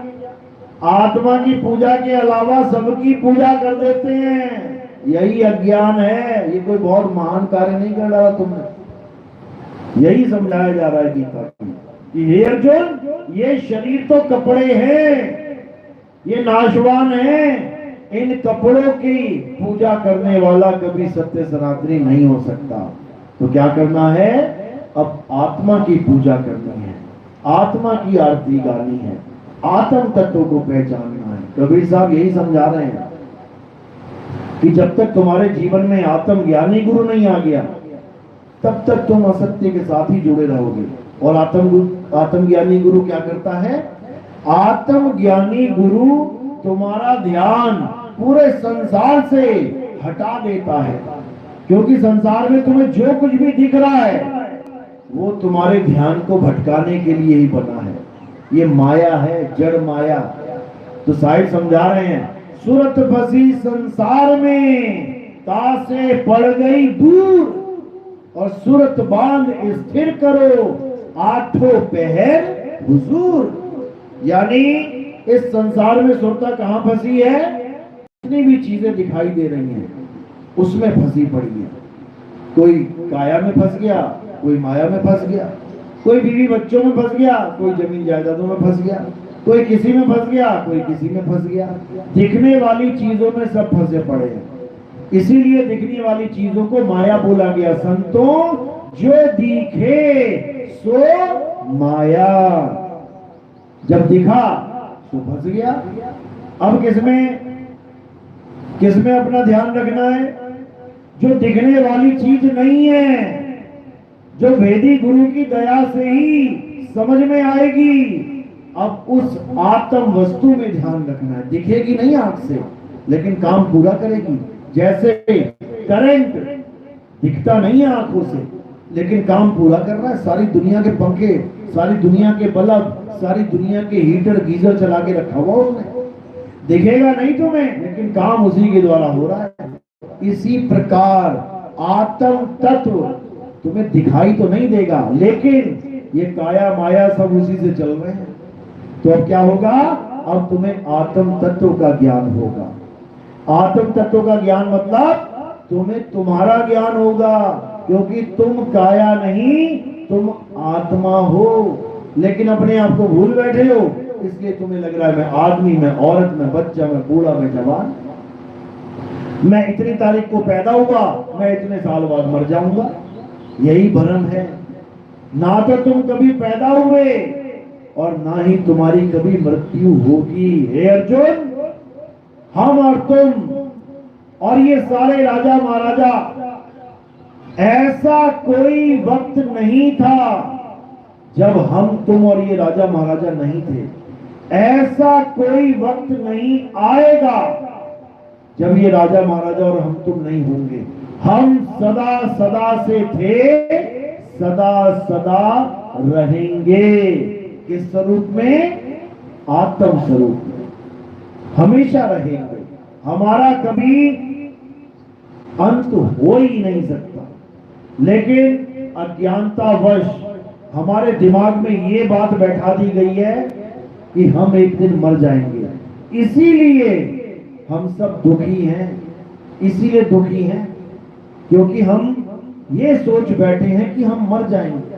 आत्मा की पूजा के अलावा सबकी पूजा कर देते हैं। यही अज्ञान है। ये कोई बहुत महान कार्य नहीं कर रहा तुमने। यही समझाया जा रहा है गीता कि हे अर्जुन, ये शरीर तो कपड़े हैं, ये नाशवान है। इन कपड़ों की पूजा करने वाला कभी सत्य सनातनी नहीं हो सकता। तो क्या करना है? अब आत्मा की पूजा करनी है, आत्मा की आरती गानी है, आत्म तत्व को पहचानना है। कबीर साहब यही समझा रहे हैं कि जब तक तुम्हारे जीवन में आत्म ज्ञानी गुरु नहीं आ गया, तब तक तुम असत्य के साथ ही जुड़े रहोगे। और आत्म ज्ञानी गुरु क्या करता है? आत्म ज्ञानी गुरु तुम्हारा ध्यान पूरे संसार से हटा देता है, क्योंकि संसार में तुम्हें जो कुछ भी दिख रहा है वो तुम्हारे ध्यान को भटकाने के लिए ही बना है। ये माया है, जड़ माया। तो साहिब समझा रहे हैं, सूरत फंसी संसार में, तासे पड़ गई दूर, और सूरत बांध स्थिर करो, आठों पहर हुजूर। यानी इस संसार में सुरता कहां फंसी है? जितनी भी चीजें दिखाई दे रही हैं उसमें फंसी पड़ी है। कोई काया में फंस गया, कोई माया में फंस गया, कोई बीवी बच्चों में फंस गया, कोई जमीन जायदादों में फंस गया, कोई किसी में फंस गया, कोई किसी में फंस गया। दिखने वाली चीजों में सब फंसे पड़े हैं, इसीलिए दिखने वाली चीजों को माया बोला गया। संतों जो दिखे सो माया, जब दिखा तो फंस गया। अब किसमें अपना ध्यान रखना है? जो दिखने वाली चीज नहीं है, जो वेदी गुरु की दया से ही समझ में आएगी, अब उस आत्म वस्तु में ध्यान रखना है। दिखेगी नहीं आंख से, लेकिन काम पूरा करेगी। जैसे करंट दिखता नहीं है आंखों से, लेकिन काम पूरा कर रहा है। सारी दुनिया के पंखे, सारी दुनिया के बल्ब, सारी दुनिया के हीटर गीजर चला के रखा हुआ उसने, दिखेगा नहीं तुम्हें, लेकिन काम उसी के द्वारा हो रहा है। इसी प्रकार आत्म तत्व तुम्हें दिखाई तो नहीं देगा, लेकिन ये काया माया सब उसी से चल रहे हैं। तो अब क्या होगा? अब तुम्हें आत्म तत्व का ज्ञान होगा। आत्म तत्व का ज्ञान मतलब तुम्हें तुम्हारा ज्ञान होगा, क्योंकि तुम काया नहीं, तुम आत्मा हो। लेकिन अपने आप को भूल बैठे हो, इसलिए तुम्हें लग रहा है मैं आदमी, मैं औरत, मैं बच्चा, मैं बूढ़ा, मैं जवान, मैं इतनी तारीख को पैदा हुआ, मैं इतने साल बाद मर जाऊंगा। यही भ्रम है। ना तो तुम कभी पैदा हुए और ना ही तुम्हारी कभी मृत्यु होगी। हे अर्जुन, हम और तुम और ये सारे राजा महाराजा, ऐसा कोई वक्त नहीं था जब हम तुम और ये राजा महाराजा नहीं थे। ऐसा कोई वक्त नहीं आएगा जब ये राजा महाराजा और हम तुम नहीं होंगे। हम सदा सदा से थे, सदा सदा रहेंगे। किस स्वरूप में? आत्म स्वरूप में हमेशा रहेंगे। हमारा कभी अंत हो ही नहीं सकता, लेकिन अज्ञानतावश हमारे दिमाग में ये बात बैठा दी गई है कि हम एक दिन मर जाएंगे। इसीलिए हम सब दुखी हैं। इसीलिए दुखी हैं क्योंकि हम ये सोच बैठे हैं कि हम मर जाएंगे।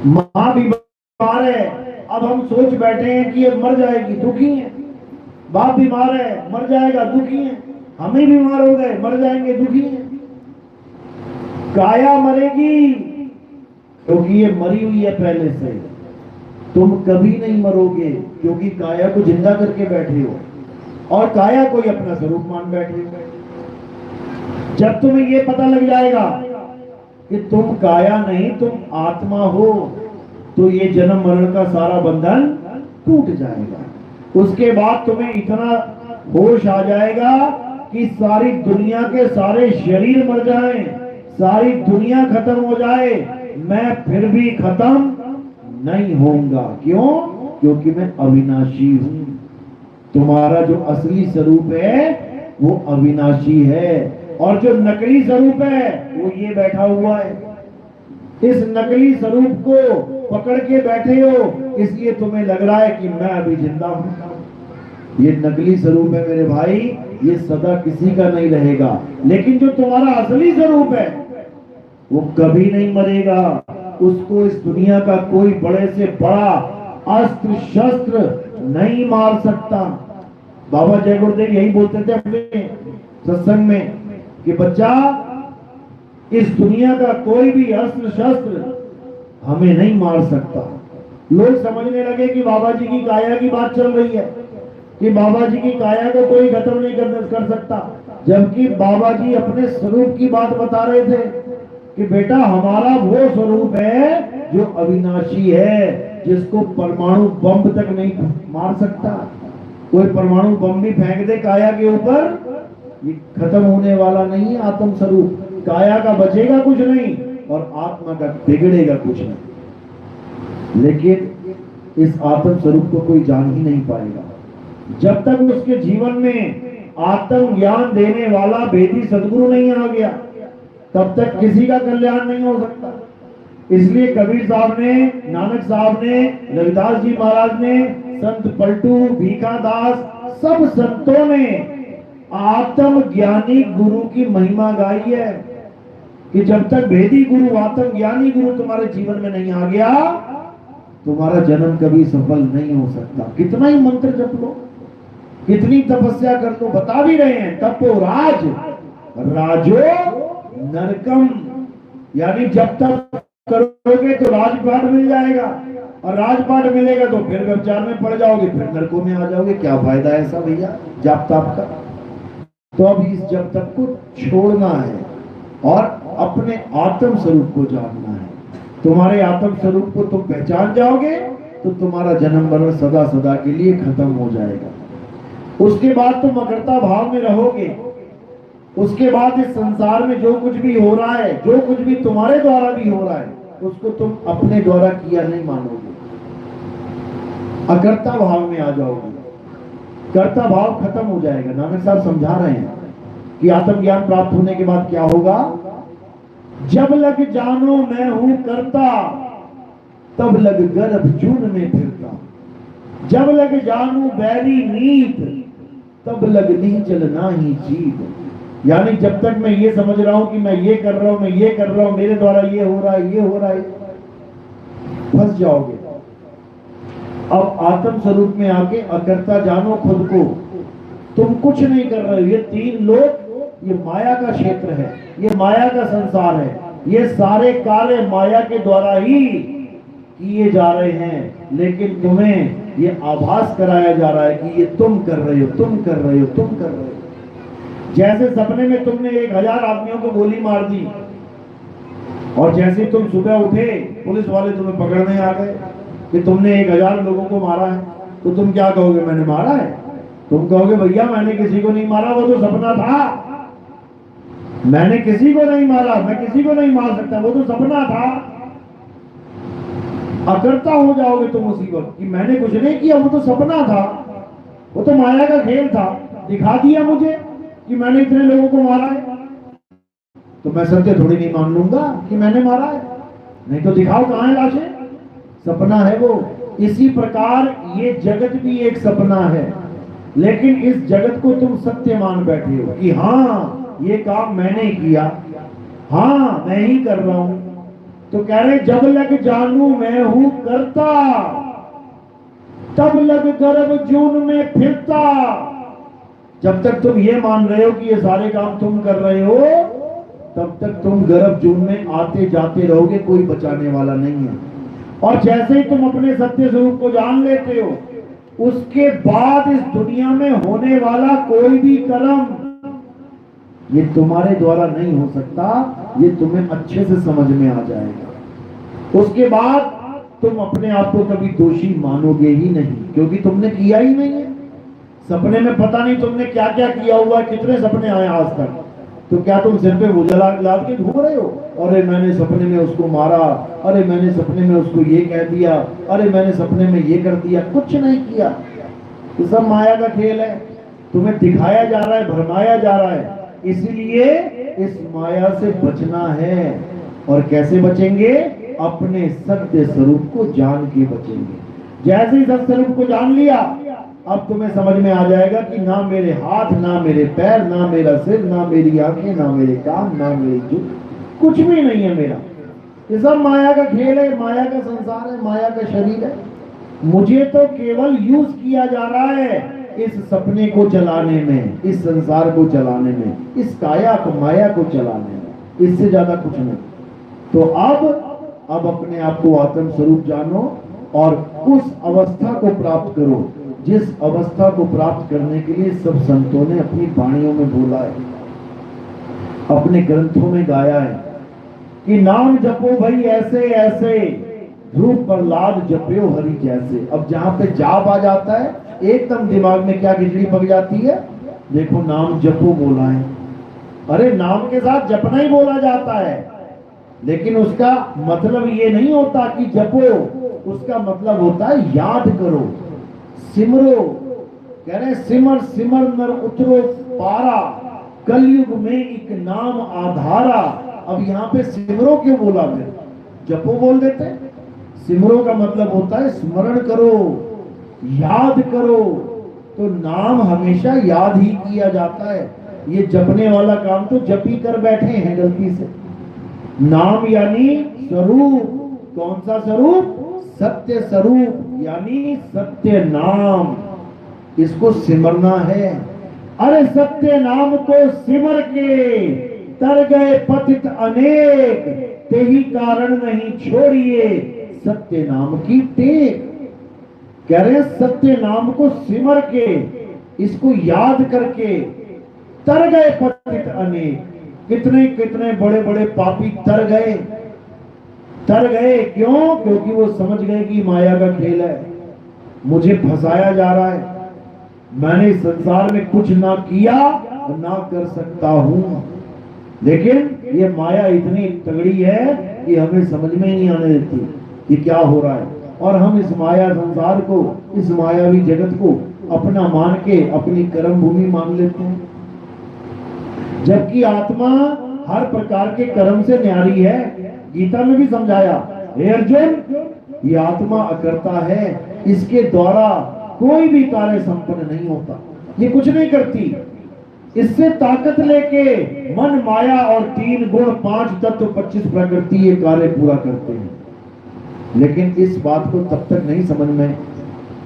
माँ बीमार है, अब हम सोच बैठे हैं कि ये मर जाएगी, दुखी है। बाप बीमार है, मर जाएगा, दुखी है। हम ही बीमार हो गए, मर जाएंगे, दुखी है। काया मरेगी क्योंकि ये मरी हुई है पहले से। तुम कभी नहीं मरोगे क्योंकि काया को जिंदा करके बैठे हो और काया कोई अपना स्वरूप मान बैठे हो। जब तुम्हें ये पता लग जाएगा कि तुम काया नहीं, तुम आत्मा हो, तो ये जन्म मरण का सारा बंधन टूट जाएगा। उसके बाद तुम्हें इतना होश आ जाएगा कि सारी दुनिया के सारे शरीर मर जाएं, सारी दुनिया खत्म हो जाए, मैं फिर भी खत्म नहीं होऊंगा। क्यों? क्योंकि मैं अविनाशी हूं। तुम्हारा जो असली स्वरूप है वो अविनाशी है, और जो नकली स्वरूप है वो ये बैठा हुआ है। इस नकली स्वरूप को पकड़ के बैठे हो, इसलिए तुम्हें लग रहा है कि मैं अभी जिंदा हूं। ये नकली स्वरूप है मेरे भाई, ये सदा किसी का नहीं रहेगा। लेकिन जो तुम्हारा असली स्वरूप है वो कभी नहीं मरेगा। उसको इस दुनिया का कोई बड़े से बड़ा अस्त्र शस्त्र नहीं मार सकता। बाबा जय गुरुदेव यही बोलते थे अपने सत्संग में कि बच्चा, इस दुनिया का कोई भी अस्त्र शस्त्र हमें नहीं मार सकता। लोग समझने लगे कि बाबा जी की काया की बात चल रही है, कि बाबा जी की काया को कोई खत्म नहीं कर सकता, जबकि बाबा जी अपने स्वरूप की बात बता रहे थे कि बेटा हमारा वो स्वरूप है जो अविनाशी है, जिसको परमाणु बम तक नहीं मार सकता। कोई परमाणु बम भी फेंक दे काया के ऊपर, ये खत्म होने वाला नहीं है। आत्म स्वरूप काया का बचेगा कुछ नहीं और आत्मा का बिगड़ेगा कुछ नहीं। लेकिन इस आत्म स्वरूप को कोई जान ही नहीं पाएगा जब तक उसके जीवन में आत्म ज्ञान देने वाला वेदी सदगुरु नहीं आ गया। तब तक किसी का कल्याण नहीं हो सकता। इसलिए कबीर साहब ने, नानक साहब ने, रविदास जी महाराज ने, संत पलटू, भीखा दास, सब संतों ने आत्म ज्ञानी गुरु की महिमा गाई है कि जब तक भेदी गुरु, आत्म ज्ञानी गुरु तुम्हारे जीवन में नहीं आ गया, तुम्हारा जन्म कभी सफल नहीं हो सकता। कितना ही मंत्र जप लो, कितनी तपस्या कर लो, बता भी रहे हैं तपो राज राजो नरकम, यानी जब तक करोगे तो राजपाट मिल जाएगा, और राजपाट मिलेगा तो फिर व्यभिचार में पड़ जाओगे, फिर नरकों में आ जाओगे। क्या फायदा है ऐसा भैया जप तप का? तो अब इस जप तप को छोड़ना है और अपने आत्म स्वरूप को जानना है। तुम्हारे आत्म स्वरूप को तुम पहचान जाओगे तो तुम्हारा जन्म मरण सदा सदा के लिए खत्म हो जाएगा। उसके बाद तुम अकर्ता भाव में रहोगे। उसके बाद इस संसार में जो कुछ भी हो रहा है, जो कुछ भी तुम्हारे द्वारा भी हो रहा है, उसको तुम अपने द्वारा किया नहीं मानोगे, अकर्ता भाव में आ जाओगे। कर्ता भाव खत्म हो जाएगा। नानक साहब समझा रहे हैं कि आत्मज्ञान प्राप्त होने के बाद क्या होगा। जब लग जानो मैं हूं करता, तब लग गर्भ जून में फिरता। जब लग जानू बैरी नीत, तब लग नीचल नाही जीत। यानी जब तक मैं ये समझ रहा हूं कि मैं ये कर रहा हूं, मैं ये कर रहा हूं, मेरे द्वारा ये हो रहा है, ये हो रहा है, फंस जाओगे। अब आत्म स्वरूप में आके अकर्ता जानो खुद को। तुम कुछ नहीं कर रहे हो। ये तीन लोग, ये माया का क्षेत्र है, ये माया का संसार है। ये सारे कार्य माया के द्वारा ही किए जा रहे हैं, लेकिन तुम्हें ये आभास कराया जा रहा है कि ये तुम कर रहे हो, तुम कर रहे हो, तुम कर रहे हो। जैसे सपने में तुमने 1000 आदमियों को गोली मार दी, और जैसे तुम सुबह उठे पुलिस वाले तुम्हें पकड़ने आ गए कि तुमने 1000 लोगों को मारा है, तो तुम क्या कहोगे? मैंने मारा है? तुम कहोगे भैया मैंने किसी को नहीं मारा, वो तो सपना था, मैंने किसी को नहीं मारा, मैं किसी को नहीं मार सकता, वो तो सपना था। अकर्ता हो जाओगे तुम उसी वक्त कि मैंने कुछ नहीं किया, वो तो सपना था, वो तो माया का खेल था, दिखा दिया मुझे कि मैंने इतने लोगों को मारा है, तो मैं सत्य थोड़ी नहीं मान लूंगा कि मैंने मारा है। नहीं तो दिखाओ कहां है लाशें, सपना है वो। इसी प्रकार ये जगत भी एक सपना है, लेकिन इस जगत को तुम सत्य मान बैठे हो कि हाँ ये काम मैंने किया, हाँ मैं ही कर रहा हूं। तो कह रहे जब लग जानू मैं हूं करता, तब लग गर्भ जून में फिरता। जब तक तुम ये मान रहे हो कि ये सारे काम तुम कर रहे हो, तब तक तुम गर्भ जून में आते जाते रहोगे, कोई बचाने वाला नहीं है। और जैसे ही तुम अपने सत्य स्वरूप को जान लेते हो, उसके बाद इस दुनिया में होने वाला कोई भी कर्म ये तुम्हारे द्वारा नहीं हो सकता, ये तुम्हें अच्छे से समझ में आ जाएगा। उसके बाद तुम अपने आप को कभी दोषी मानोगे ही नहीं, क्योंकि तुमने किया ही नहीं है। सपने में पता नहीं तुमने क्या क्या किया हुआ, कितने सपने आए आज तक, तो क्या तुम सिर पे बोझ लाद के घूम रहे हो? अरे मैंने सपने में उसको मारा, अरे मैंने सपने में उसको ये कह दिया, अरे मैंने सपने में ये कर दिया। कुछ नहीं किया, ये सब माया का खेल है, तुम्हें दिखाया जा रहा है, भरमाया जा रहा है। इसलिए इस माया से बचना है। और कैसे बचेंगे? अपने सत्य स्वरूप को जान के बचेंगे। जैसे ही सत्य स्वरूप को जान लिया, अब तुम्हें समझ में आ जाएगा कि ना मेरे हाथ, ना मेरे पैर, ना मेरा सिर, ना मेरी आंखें, ना मेरे कान, ना मेरी जुट, कुछ भी नहीं है मेरा। ये सब माया का खेल है, माया का संसार है, माया का शरीर है। मुझे तो केवल यूज किया जा रहा है इस सपने को चलाने में, इस संसार को चलाने में, इस काया को, माया को चलाने में, इससे ज्यादा कुछ नहीं। तो अब अपने आप को आत्म स्वरूप जानो और उस अवस्था को प्राप्त करो जिस अवस्था को प्राप्त करने के लिए सब संतों ने अपनी वाणियों में बोला है, अपने ग्रंथों में गाया है कि नाम जपो भाई ऐसे ऐसे, ध्रुव प्रहलाद जप्यो हरि जैसे। अब जहां पे जाप आ जाता है, एकदम दिमाग में क्या खिचड़ी पक जाती है, देखो नाम जपो बोला है। अरे नाम के साथ जपना ही बोला जाता है, लेकिन उसका मतलब ये नहीं होता कि जपो, उसका मतलब होता है याद करो, सिमरो। कह रहे सिमर सिमर नर उतरो पारा, कलयुग में एक नाम आधारा। अब यहाँ पे सिमरो क्यों बोला? फिर जपो बोल देते। सिमरो का मतलब होता है स्मरण करो, याद करो। तो नाम हमेशा याद ही किया जाता है। ये जपने वाला काम तो जप ही कर बैठे हैं गलती से। नाम यानी स्वरूप, कौन सा स्वरूप? सत्य स्वरूप, यानी सत्य नाम। इसको सिमरना है। अरे सत्य नाम को सिमर के तर गए पतित अनेक, तेही कारण नहीं छोड़िए सत्य नाम की टेक। कह रहे हैं सत्य नाम को सिमर के, इसको याद करके तर गए पतित अनेक। कितने कितने बड़े बड़े पापी तर गए। तर गए क्यों? क्योंकि वो समझ गए कि माया का खेल है, मुझे फंसाया जा रहा है, मैंने इस संसार में कुछ ना किया और ना कर सकता हूं। लेकिन ये माया इतनी तगड़ी है कि हमें समझ में नहीं आने देती कि क्या हो रहा है, और हम इस माया संसार को, इस मायावी जगत को अपना मान के अपनी कर्म भूमि मान लेते हैं, जबकि आत्मा हर प्रकार के कर्म से न्यारी है। गीता में भी समझाया, हे अर्जुन, ये आत्मा अकर्ता है, इसके द्वारा कोई भी कार्य संपन्न नहीं होता, ये कुछ नहीं करती। इससे ताकत लेके मन, माया और 3 गुण, 5 तत्व, 25 प्रकृति ये कार्य पूरा करते हैं। लेकिन इस बात को तब तक नहीं समझ में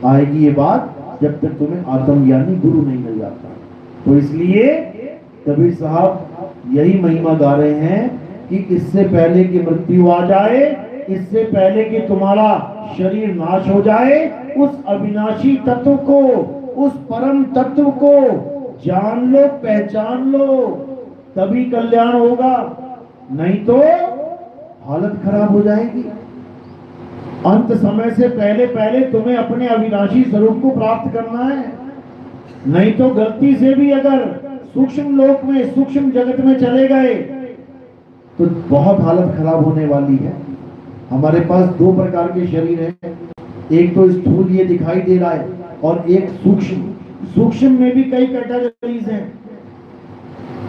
आएगी ये बात जब तक तुम्हें आत्मज्ञानी गुरु नहीं मिल जाता। तो इसलिए कबीर साहब यही महिमा गा रहे हैं कि इससे पहले कि मृत्यु आ जाए, इससे पहले कि तुम्हारा शरीर नाश हो जाए, उस अविनाशी तत्व को, उस परम तत्व को जान लो, पहचान लो, तभी कल्याण होगा, नहीं तो हालत खराब हो जाएगी। अंत समय से पहले पहले तुम्हें अपने अविनाशी स्वरूप को प्राप्त करना है, नहीं तो गलती से भी अगर सूक्ष्म लोक में, सूक्ष्म जगत में चले गए तो बहुत हालत खराब होने वाली है। हमारे पास 2 प्रकार के शरीर हैं, एक तो स्थूल ये दिखाई दे रहा है, और एक सूक्ष्म। सूक्ष्म में भी कई कैटेगरीज हैं।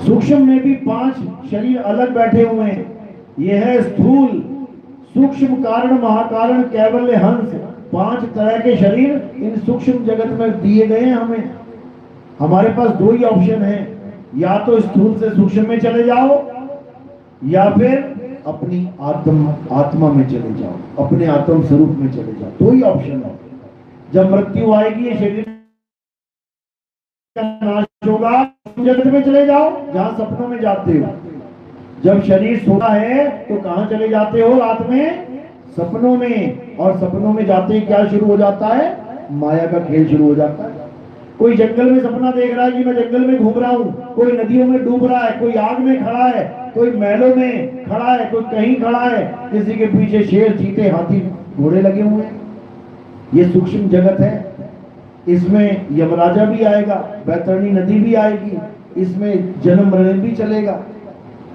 सूक्ष्म में भी 5 शरीर अलग बैठे हुए हैं। यह है स्थूल, सूक्ष्म, कारण, महाकारण, कैवल्य, हंस। 5 तरह के शरीर इन सूक्ष्म जगत में दिए गए हैं हमें। हमारे पास 2 ही ऑप्शन है, या तो स्थूल से सूक्ष्म में चले जाओ, या फिर अपनी आत्मा में चले जाओ, अपने आत्म स्वरूप में चले जाओ। 2 ही ऑप्शन है। जब मृत्यु आएगी, ये शरीर का नाश होगा, जगत में चले जाओ जहां सपनों में जाते हो। जब शरीर सोता है तो कहां चले जाते हो? रात में सपनों में। और सपनों में जाते ही क्या शुरू हो जाता है? माया का खेल शुरू हो जाता है। कोई जंगल में सपना देख रहा है कि मैं जंगल में घूम रहा हूँ, कोई नदियों में डूब रहा है, कोई आग में खड़ा है, कोई महलों में खड़ा है, कोई कहीं खड़ा है, किसी के पीछे शेर, चीते, हाथी, घोड़े लगे हुए हैं। ये सूक्ष्म जगत है। इसमें यमराजा भी आएगा, बैतरणी नदी भी आएगी, इसमें जन्म मरण भी चलेगा।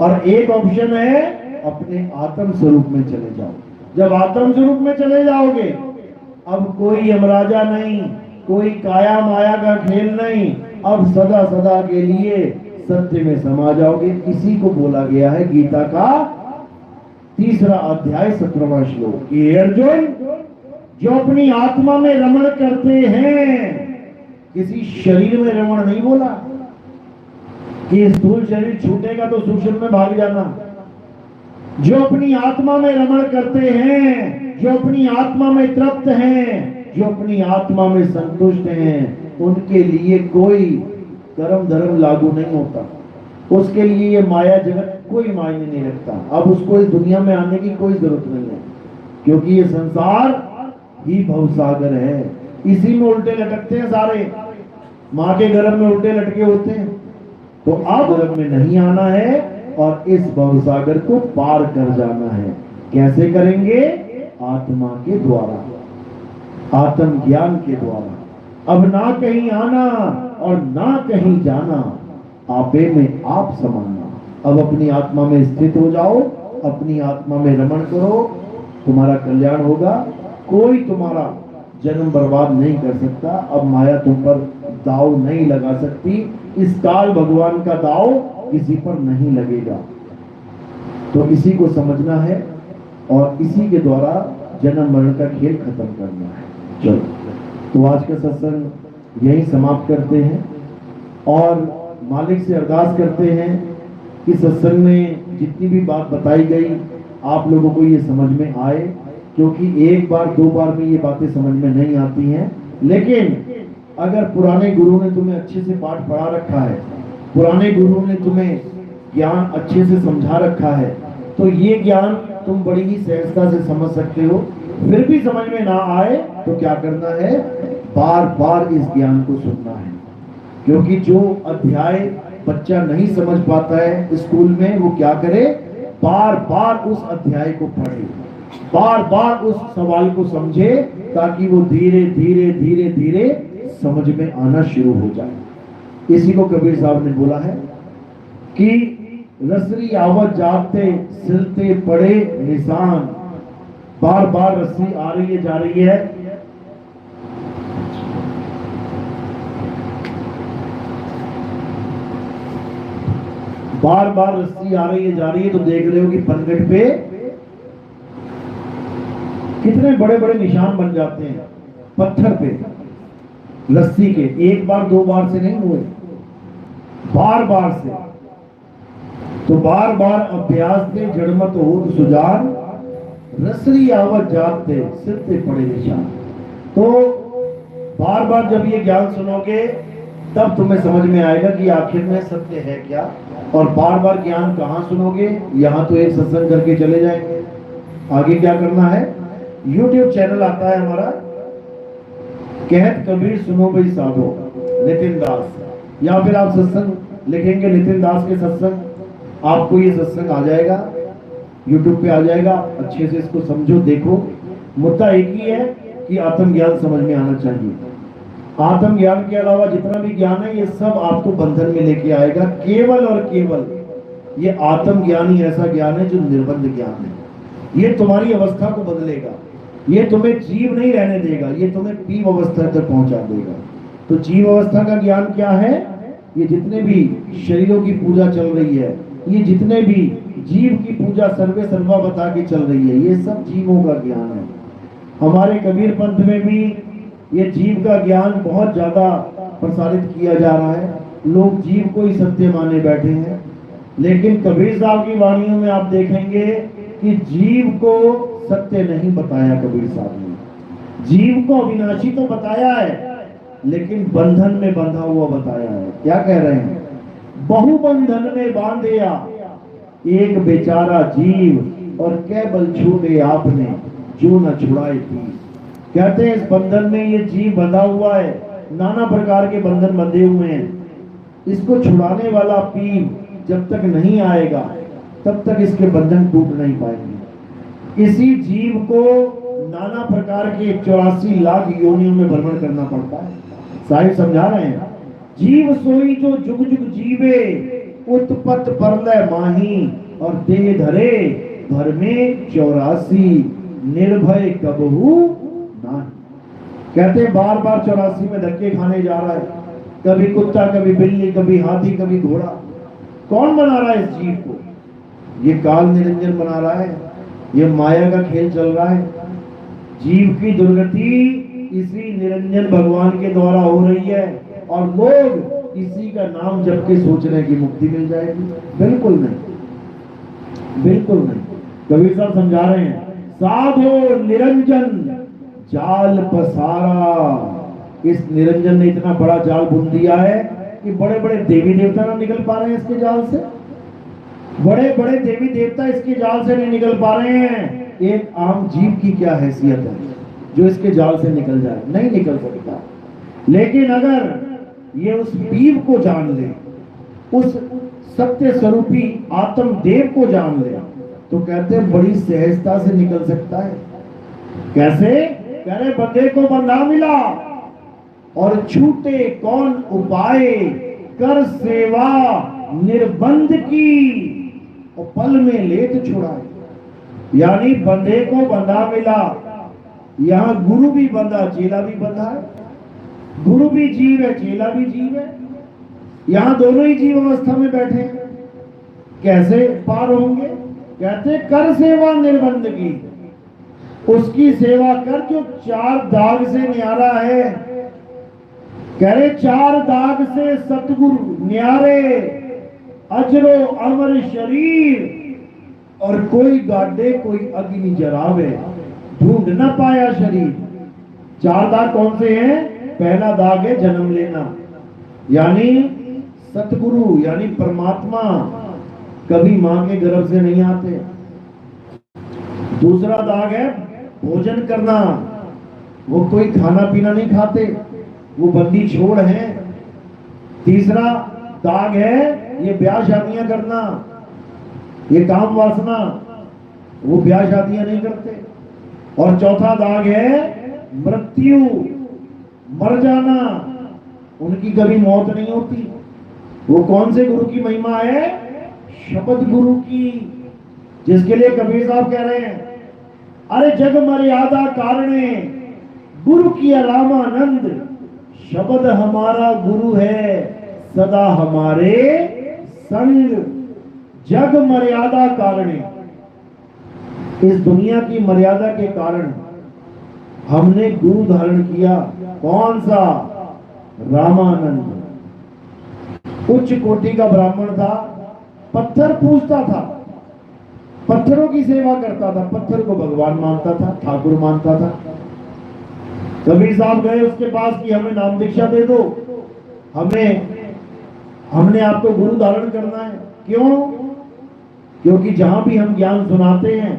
और एक ऑप्शन है, अपने आत्म स्वरूप में चले जाओ। जब आत्म स्वरूप में चले जाओगे, अब कोई यमराजा नहीं, कोई काया माया का खेल नहीं, अब सदा सदा के लिए सत्य में समा जाओगे। इसी को बोला गया है गीता का 3रा अध्याय 17वां श्लोक। ये अर्जुन, जो अपनी आत्मा में रमण करते हैं, किसी शरीर में रमण नहीं बोला कि स्थूल शरीर छूटेगा तो सूक्ष्म में भाग जाना। जो अपनी आत्मा में रमण करते हैं, जो अपनी आत्मा में तृप्त हैं, जो अपनी आत्मा में संतुष्ट हैं, उनके लिए कोई कर्म धर्म लागू नहीं होता। उसके लिए ये माया जगत कोई मायने नहीं रखता। अब उसको इस दुनिया में आने की कोई जरूरत नहीं है, क्योंकि ये संसार ही भवसागर है। इसी में उल्टे लटकते हैं सारे, माँ के गर्भ में उल्टे लटके होते हैं। तो अब गर्भ में नहीं आना है और इस भवसागर को पार कर जाना है। कैसे करेंगे? आत्मा के द्वारा, आत्म ज्ञान के द्वारा। अब ना कहीं आना और ना कहीं जाना, आपे में आप समाना। अब अपनी आत्मा में स्थित हो जाओ, अपनी आत्मा में रमण करो, तुम्हारा कल्याण होगा। कोई तुम्हारा जन्म बर्बाद नहीं कर सकता। अब माया तुम पर दाव नहीं लगा सकती। इस काल भगवान का दाव किसी पर नहीं लगेगा। तो इसी को समझना है और इसी के द्वारा जन्म मरण का खेल खत्म करना है। चलो, तो आज का सत्संग यही समाप्त करते हैं और मालिक से अरदास करते हैं कि सत्संग में जितनी भी बात बताई गई आप लोगों को ये समझ में आए क्योंकि एक बार दो बार में ये बातें समझ में नहीं आती हैं। लेकिन अगर पुराने गुरु ने तुम्हें अच्छे से पाठ पढ़ा रखा है, पुराने गुरु ने तुम्हें ज्ञान अच्छे से समझा रखा है, तो ये ज्ञान तुम बड़ी ही सहजता से समझ सकते हो। फिर भी समझ में ना आए तो क्या करना है, बार बार इस ज्ञान को सुनना है। क्योंकि जो अध्याय बच्चा नहीं समझ पाता है स्कूल में, वो क्या करे, बार बार उस अध्याय को पढ़े, बार बार उस सवाल को समझे, ताकि वो धीरे धीरे धीरे धीरे समझ में आना शुरू हो जाए। इसी को कबीर साहब ने बोला है कि रसरी आवत जाते सिलते पड़े निशान। बार बार रस्सी आ रही है जा रही है, बार बार रस्सी आ रही है जा रही है, तो देख रहे हो कि पनघट पे कितने बड़े बड़े निशान बन जाते हैं पत्थर पे रस्सी के। एक बार दो बार से नहीं हुए, बार बार से। तो बार बार अभ्यास से जड़मत हो सुजान, रसरी आवत जाते सिलते पड़े निशान। तो बार बार जब ये ज्ञान सुनोगे तब तुम्हें समझ में आएगा कि आखिर में सत्य है क्या। और बार बार ज्ञान कहाँ सुनोगे, यहाँ तो एक सत्संग करके चले जाएंगे। आगे क्या करना है, YouTube चैनल आता है हमारा, कहत कबीर सुनो भाई साधो नितिन दास, या फिर आप सत्संग लिखेंगे नितिन दास के सत्संग, आपको ये सत्संग आ जाएगा, YouTube पे आ जाएगा। अच्छे से इसको समझो, देखो। मुद्दा एक ही है कि आत्मज्ञान समझ में आना चाहिए। आत्मज्ञान के अलावा जितना भी ज्ञान है ये सब आपको बंधन में लेके आएगा। केवल और केवल ये आत्मज्ञान ही ऐसा ज्ञान है जो निर्बंध ज्ञान है। ये तुम्हारी अवस्था को बदलेगा, ये तुम्हें जीव नहीं रहने देगा, ये तुम्हें पीव अवस्था तक पहुंचा देगा। तो जीव अवस्था का ज्ञान क्या है, ये जितने भी शरीरों की पूजा चल रही है, ये जितने भी जीव की पूजा सर्वे सर्वा बता के चल रही है, ये सब जीवों का ज्ञान है। हमारे कबीर पंथ में भी ये जीव का ज्ञान बहुत ज्यादा प्रसारित किया जा रहा है। लोग जीव को ही सत्य माने बैठे हैं, लेकिन कबीर साहब की वाणियों में आप देखेंगे कि जीव को सत्य नहीं बताया कबीर साहब ने। जीव को अविनाशी तो बताया है, लेकिन बंधन में बंधा हुआ बताया है। क्या कह रहे हैं, बहु बंधन में बांधेया एक बेचारा जीव, और कै बल छूटे आपने जो न छुड़ाए थी। कहते हैं इस बंधन में ये जीव बंधा हुआ है, नाना प्रकार के बंधन बंधे हुए हैं। इसको छुड़ाने वाला पीर जब तक नहीं आएगा तब तक इसके बंधन टूट नहीं पाएंगे। इसी जीव को नाना प्रकार के 84 लाख योनियों में भ्रमण करना पड़ता है। साहिब समझा रहे हैं, जीव सोई जो जुग जुग जीवे, उत्पत्त परलय माही, और देह धरे भर में 84, निर्भय कबहू नहीं। कहते हैं बार बार 84 में धक्के खाने जा रहा है, कभी कुत्ता, कभी बिल्ली, कभी हाथी, कभी घोड़ा। कौन बना रहा है इस जीव को, ये काल निरंजन बना रहा है, ये माया का खेल चल रहा है। जीव की दुर्गति इसी निरंजन भगवान के द्वारा हो रही है, और लोग इसी का नाम जप के सोच रहे हैं कि मुक्ति मिल जाएगी। बिल्कुल नहीं, बिल्कुल नहीं। कबीर साहब समझा रहे हैं, साधो निरंजन जाल पसारा। इस निरंजन ने इतना बड़ा जाल बुन दिया है कि बड़े बड़े देवी देवता ना निकल पा रहे हैं इसके जाल से। बड़े बड़े देवी देवता इसके जाल से नहीं निकल पा रहे हैं। एक आम जीव की क्या हैसियत है जो इसके जाल से निकल जाए, नहीं निकल सकता। लेकिन अगर ये उस पीर को जान ले, उस सत्य स्वरूपी आत्म देव को जान ले, तो कहते हैं बड़ी सहजता से निकल सकता है। कैसे, कह रहे बंदे को बंधा मिला और छूटे कौन उपाय, कर सेवा निर्बंध की, और पल में लेत छुड़ाए। यानी बंधे को बंधा मिला, यहां गुरु भी बंधा, चेला भी बंधा है। गुरु भी जीव है, चेला भी जीव है, यहां दोनों ही जीव अवस्था में बैठे हैं। कैसे पार होंगे, कहते कर सेवा निर्बंध की, उसकी सेवा कर जो 4 दाग से न्यारा है। कह रहे 4 दाग से सतगुरु न्यारे, अजरो अमर शरीर, और कोई गाडे कोई अग्नि जरावे। ढूंढ न पाया शरीर। 4 दाग कौन से हैं? पहला दाग है जन्म लेना, यानी सतगुरु यानी परमात्मा कभी मां के गर्भ से नहीं आते। दूसरा दाग है भोजन करना, वो कोई खाना पीना नहीं खाते, वो बंदी छोड़ हैं। तीसरा दाग है ये ब्याह शादियां करना, ये काम वासना, वो ब्याह शादियां नहीं करते। और चौथा दाग है मृत्यु, मर जाना, उनकी कभी मौत नहीं होती। वो कौन से गुरु की महिमा है? शब्द गुरु की, जिसके लिए कबीर साहब कह रहे हैं अरे जग मर्यादा कारणे गुरु की रामानंद, शब्द हमारा गुरु है सदा हमारे संग। जग मर्यादा कारणे, इस दुनिया की मर्यादा के कारण हमने गुरु धारण किया। कौन सा? रामानंद। उच्च कोटि का ब्राह्मण था, पत्थर पूजता था, पत्थरों की सेवा करता था, पत्थर को भगवान मानता था, ठाकुर मानता था। कबीर साहब गए उसके पास कि हमें नाम दीक्षा दे दो, हमने आपको गुरु धारण करना है। क्यों? क्योंकि जहां भी हम ज्ञान सुनाते हैं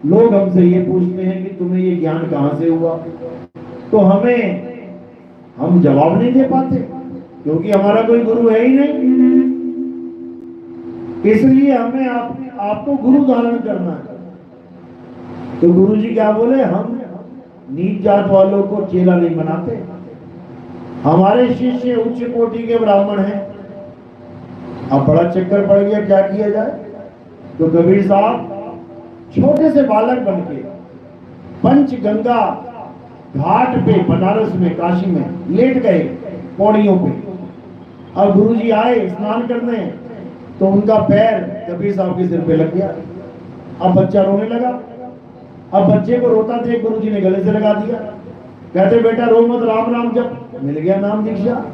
लोग हमसे ये पूछते हैं कि तुम्हें ये ज्ञान कहां से हुआ। तो हम जवाब नहीं दे पाते क्योंकि हमारा कोई गुरु है ही नहीं। इसलिए हमें आपको गुरु धारण करना है। तो गुरु जी क्या बोले? हम नीच जात वालों को चेला नहीं बनाते, हमारे शिष्य उच्च कोटि के ब्राह्मण हैं। अब बड़ा चक्कर पड़ गया, क्या किया जाए? तो कबीर साहब छोटे से बालक बनके पंचगंगा घाट पे बनारस में, काशी में लेट गए पौड़ियों पे। अब गुरुजी आए स्नान करने तो उनका पैर कबीर साहब के सिर पे लग गया। अब बच्चा रोने लगा। अब बच्चे को रोता देख गुरुजी ने गले से लगा दिया। कहते बेटा रो मत, राम राम जप। मिल गया नाम दीक्षा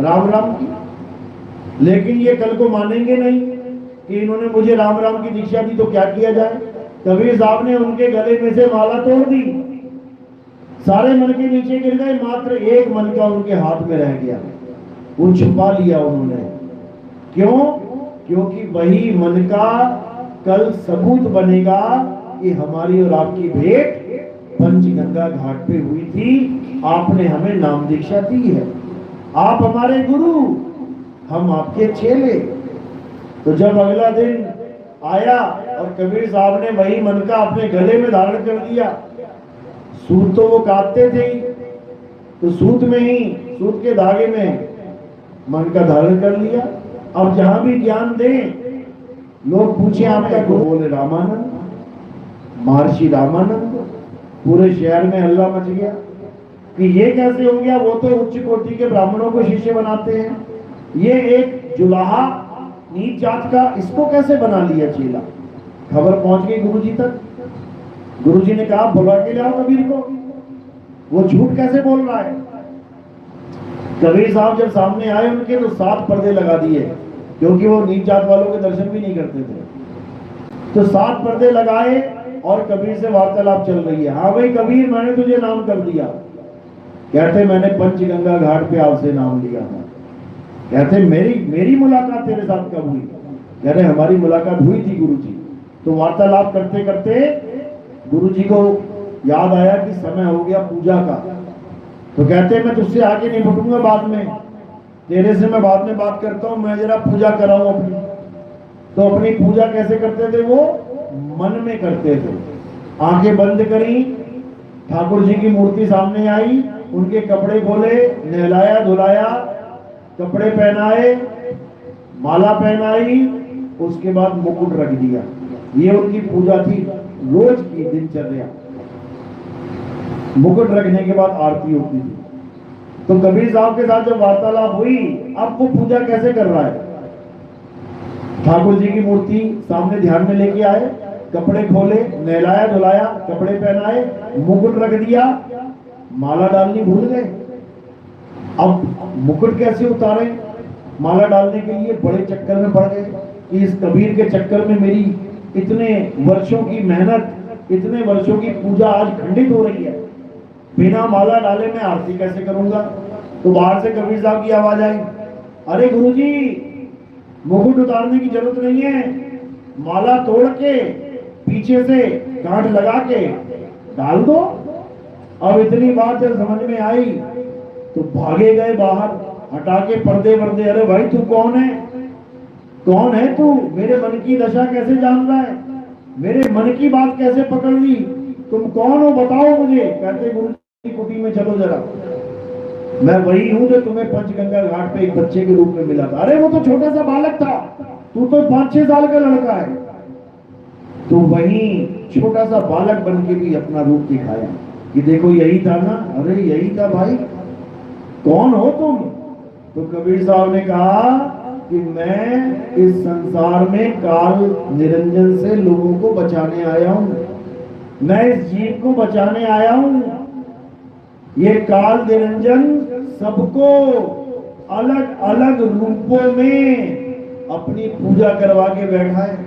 राम राम की। लेकिन ये कल को मानेंगे नहीं कि इन्होंने मुझे राम राम की दीक्षा दी, तो क्या किया जाए? कबीर साहब ने उनके गले में से माला तोड़ दी, सारे मन के नीचे गिर गए, मात्र एक मन का उनके हाथ में रह गया, वो छुपा लिया उन्होंने। क्यों? क्योंकि वही मन का कल सबूत बनेगा कि हमारी और आपकी भेंट पंचगंगा घाट पे हुई थी, आपने हमें नाम दीक्षा दी है, आप हमारे गुरु, हम आपके चेले। तो जब अगला दिन आया और कबीर साहब ने वही मन का अपने गले में धारण कर दिया, सूत तो वो काटते थे, तो सूत में ही, सूत के धागे में मन का धारण कर लिया। अब जहां भी ज्ञान दे लोग पूछे आपका गुरु, बोले रामानंद, महर्षि रामानंद। पूरे शहर में हल्ला मच गया कि ये कैसे हो गया, वो तो उच्च कोटि के ब्राह्मणों को शिष्य बनाते हैं, ये एक जुलाहा नीच जात का, इसको कैसे बना लिया चेला। खबर पहुंच गई गुरुजी तक। गुरुजी ने कहा बुला के लाओ कबीर को, वो झूठ कैसे बोल रहा है। कबीर साहब जब सामने आए उनके तो 7 पर्दे लगा दिए, क्योंकि वो नीच जात वालों के दर्शन भी नहीं करते थे। तो 7 पर्दे लगाए और कबीर से वार्तालाप चल रही है। हाँ भाई कबीर, मैंने तुझे नाम कर दिया। कहते मैंने पंचगंगा घाट पे आपसे नाम लिया था। कहते मेरी मुलाकात तेरे साथ कब हुई? कह रहे हमारी मुलाकात हुई थी गुरुजी। तो वार्तालाप करते करते गुरुजी को याद आया कि समय हो गया पूजा का। तो कहते मैं तुझसे आगे नहीं बढ़ूंगा, बाद में तेरे से मैं बाद में बात करता हूँ, मैं जरा पूजा कराऊं अपनी। तो अपनी पूजा कैसे करते थे? वो मन में करते थे। आंखें बंद करी, ठाकुर जी की मूर्ति सामने आई, उनके कपड़े खोले, नहलाया धुलाया, कपड़े पहनाए, माला पहनाई, उसके बाद मुकुट रख दिया। ये उनकी पूजा थी, रोज की दिनचर्या। मुकुट रखने के बाद आरती होती थी। तो कबीर साहब के साथ जब वार्तालाप हुई, अब वो पूजा कैसे कर रहा है? ठाकुर जी की मूर्ति सामने ध्यान में लेके आए, कपड़े खोले, नहलाया धुलाया, कपड़े पहनाए, मुकुट रख दिया, माला डालनी भूल गए। अब मुकुट कैसे उतारे? माला डालने के लिए बड़े चक्कर में पड़ गए कि इस कबीर के चक्कर में मेरी इतने वर्षों की मेहनत इतने वर्षों की पूजा आज खंडित हो रही है। बिना माला डाले मैं आरती कैसे करूंगा? तो बाहर से कबीर साहब की आवाज आई, अरे गुरुजी मुकुट उतारने की जरूरत नहीं है, माला तोड़ के पीछे से गांठ लगा के डाल दो। अब इतनी बात जब समझ में आई तो भागे गए बाहर, हटा के पर्दे वर्दे। अरे भाई तू कौन है? कौन है तू? मेरे मन की दशा कैसे जान रहा है? मेरे मन की बात कैसे पकड़ ली? तुम कौन हो बताओ मुझे। कहते गुरु की कुटी में चलो जरा, मैं वही हूं जो तुम्हें पंचगंगा घाट पे एक बच्चे के रूप में मिला था। अरे वो तो छोटा सा बालक था, तू तो 5-6 साल का लड़का है। तो वही छोटा सा बालक बन के भी अपना रूप दिखाया कि देखो यही था ना। अरे यही था भाई, कौन हो तुम? तो कबीर साहब ने कहा कि मैं इस संसार में काल निरंजन से लोगों को बचाने आया हूं, मैं इस जीव को बचाने आया हूं। ये काल निरंजन सबको अलग अलग रूपों में अपनी पूजा करवा के बैठा है।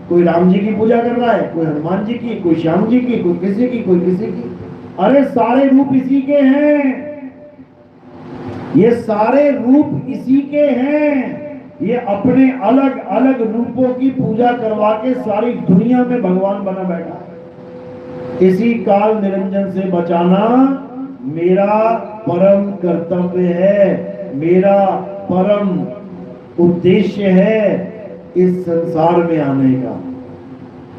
कोई राम जी की पूजा कर रहा है, कोई हनुमान जी की, कोई श्याम जी की, कोई किसी की, कोई किसी की। अरे सारे रूप इसी के हैं, ये सारे रूप इसी के हैं। ये अपने अलग अलग रूपों की पूजा करवा के सारी दुनिया में भगवान बना बैठा है। इसी काल निरंजन से बचाना मेरा परम कर्तव्य है, मेरा परम उद्देश्य है इस संसार में आने का।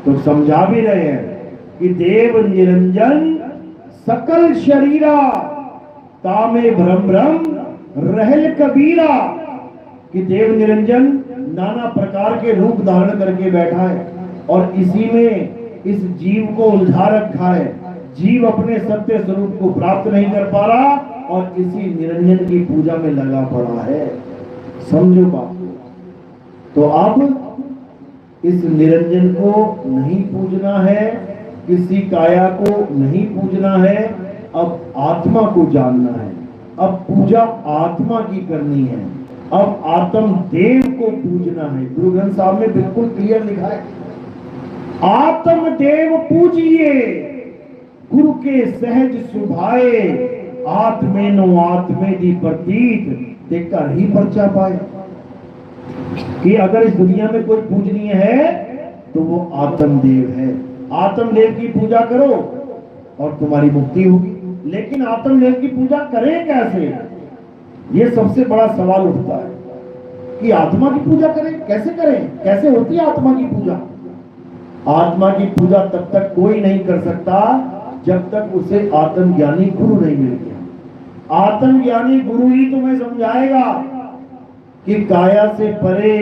तो समझा भी रहे हैं कि देव निरंजन सकल शरीरा तामे भ्रम भ्रम रहल कबीरा, कि देव निरंजन नाना प्रकार के रूप धारण करके बैठा है और इसी में इस जीव को उलझा रखा है। जीव अपने सत्य स्वरूप को प्राप्त नहीं कर पा रहा और इसी निरंजन की पूजा में लगा पड़ा है। समझो बात। तो अब इस निरंजन को नहीं पूजना है, किसी काया को नहीं पूजना है, अब आत्मा को जानना है। अब पूजा आत्मा की करनी है, अब आत्म देव को पूजना है। गुरु ग्रंथ साहब में बिल्कुल क्लियर लिखा है, आत्म देव पूजिए गुरु के सहज सुभाए, आत्मेनो आत्मे दी प्रतीत देखकर ही पर्चा पाए। कि अगर इस दुनिया में कोई पूजनीय है तो वो आत्मदेव है। आत्मदेव की पूजा करो और तुम्हारी मुक्ति होगी। लेकिन आत्मदेव की पूजा करें कैसे? ये सबसे बड़ा सवाल उठता है कि आत्मा की पूजा करें, कैसे करें? कैसे होती है आत्मा की पूजा? आत्मा की पूजा तब तक कोई नहीं कर सकता जब तक उसे आत्मज्ञानी गुरु नहीं मिल गया। आत्मज्ञानी गुरु ही तुम्हें समझाएगा कि काया से परे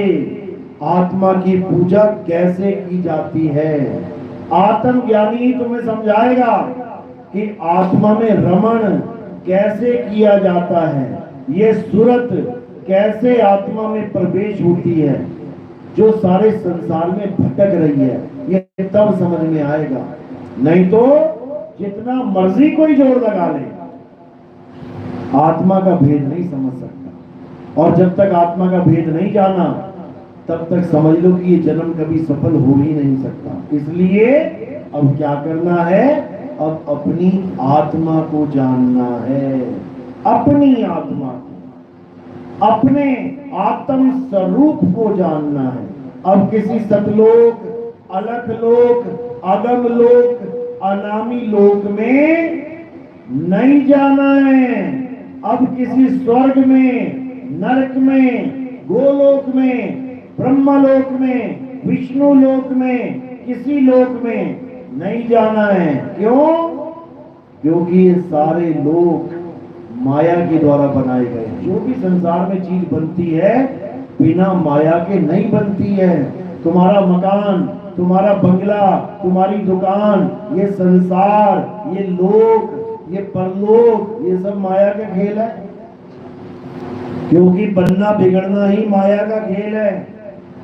आत्मा की पूजा कैसे की जाती है। आत्मज्ञानी ही तुम्हें समझाएगा कि आत्मा में रमण कैसे किया जाता है, ये सूरत कैसे आत्मा में प्रवेश होती है, जो सारे संसार में भटक रही है। ये तब समझ में आएगा, नहीं तो जितना मर्जी कोई जोर लगा ले आत्मा का भेद नहीं समझ सकता। और जब तक आत्मा का भेद नहीं जाना तब तक समझ लो कि ये जन्म कभी सफल हो ही नहीं सकता। इसलिए अब क्या करना है? अब अपनी आत्मा को जानना है, अपनी आत्मा को, अपने आत्म स्वरूप को जानना है। अब किसी सतलोक, अलख लोक, अगम लोक, अनामी लोक में नहीं जाना है। अब किसी स्वर्ग में, नरक में, गोलोक में, ब्रह्मलोक में, विष्णु लोक में, किसी लोक में नहीं जाना है। क्यों? क्योंकि ये सारे लोक माया के द्वारा बनाए गए। जो भी संसार में चीज बनती है बिना माया के नहीं बनती है। तुम्हारा मकान, तुम्हारा बंगला, तुम्हारी दुकान, ये संसार, ये लोक, ये परलोक, ये सब माया का खेल है। क्योंकि बनना बिगड़ना ही माया का खेल है।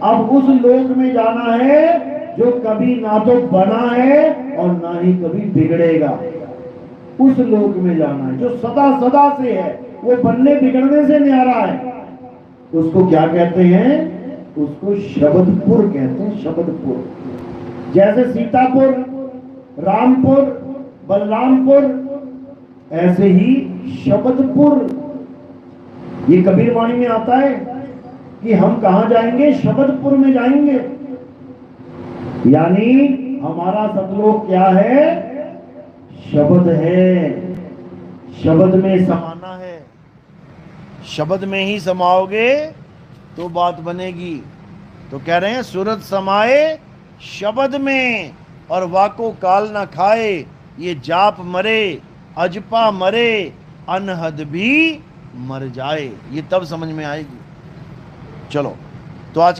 अब उस लोक में जाना है जो कभी ना तो बना है और ना ही कभी बिगड़ेगा। उस लोक में जाना है जो सदा सदा से है, वो बनने बिगड़ने से न्यारा है। उसको क्या कहते हैं? उसको शब्दपुर कहते हैं। शब्दपुर, जैसे सीतापुर रामपुर, बलरामपुर, ऐसे ही शबदपुर। ये कबीर वाणी में आता है कि हम कहां जाएंगे? शबदपुर में जाएंगे। यानी हमारा सतलोक क्या है? शब्द है। शब्द में समाना है। शब्द में ही समाओगे तो बात बनेगी। तो कह रहे हैं सूरत समाए शब्द में, और वाको काल ना खाए। ये जाप मरे, अजपा मरे, अनहद भी मर जाए। ये तब समझ में आएगी। चलो, तो आज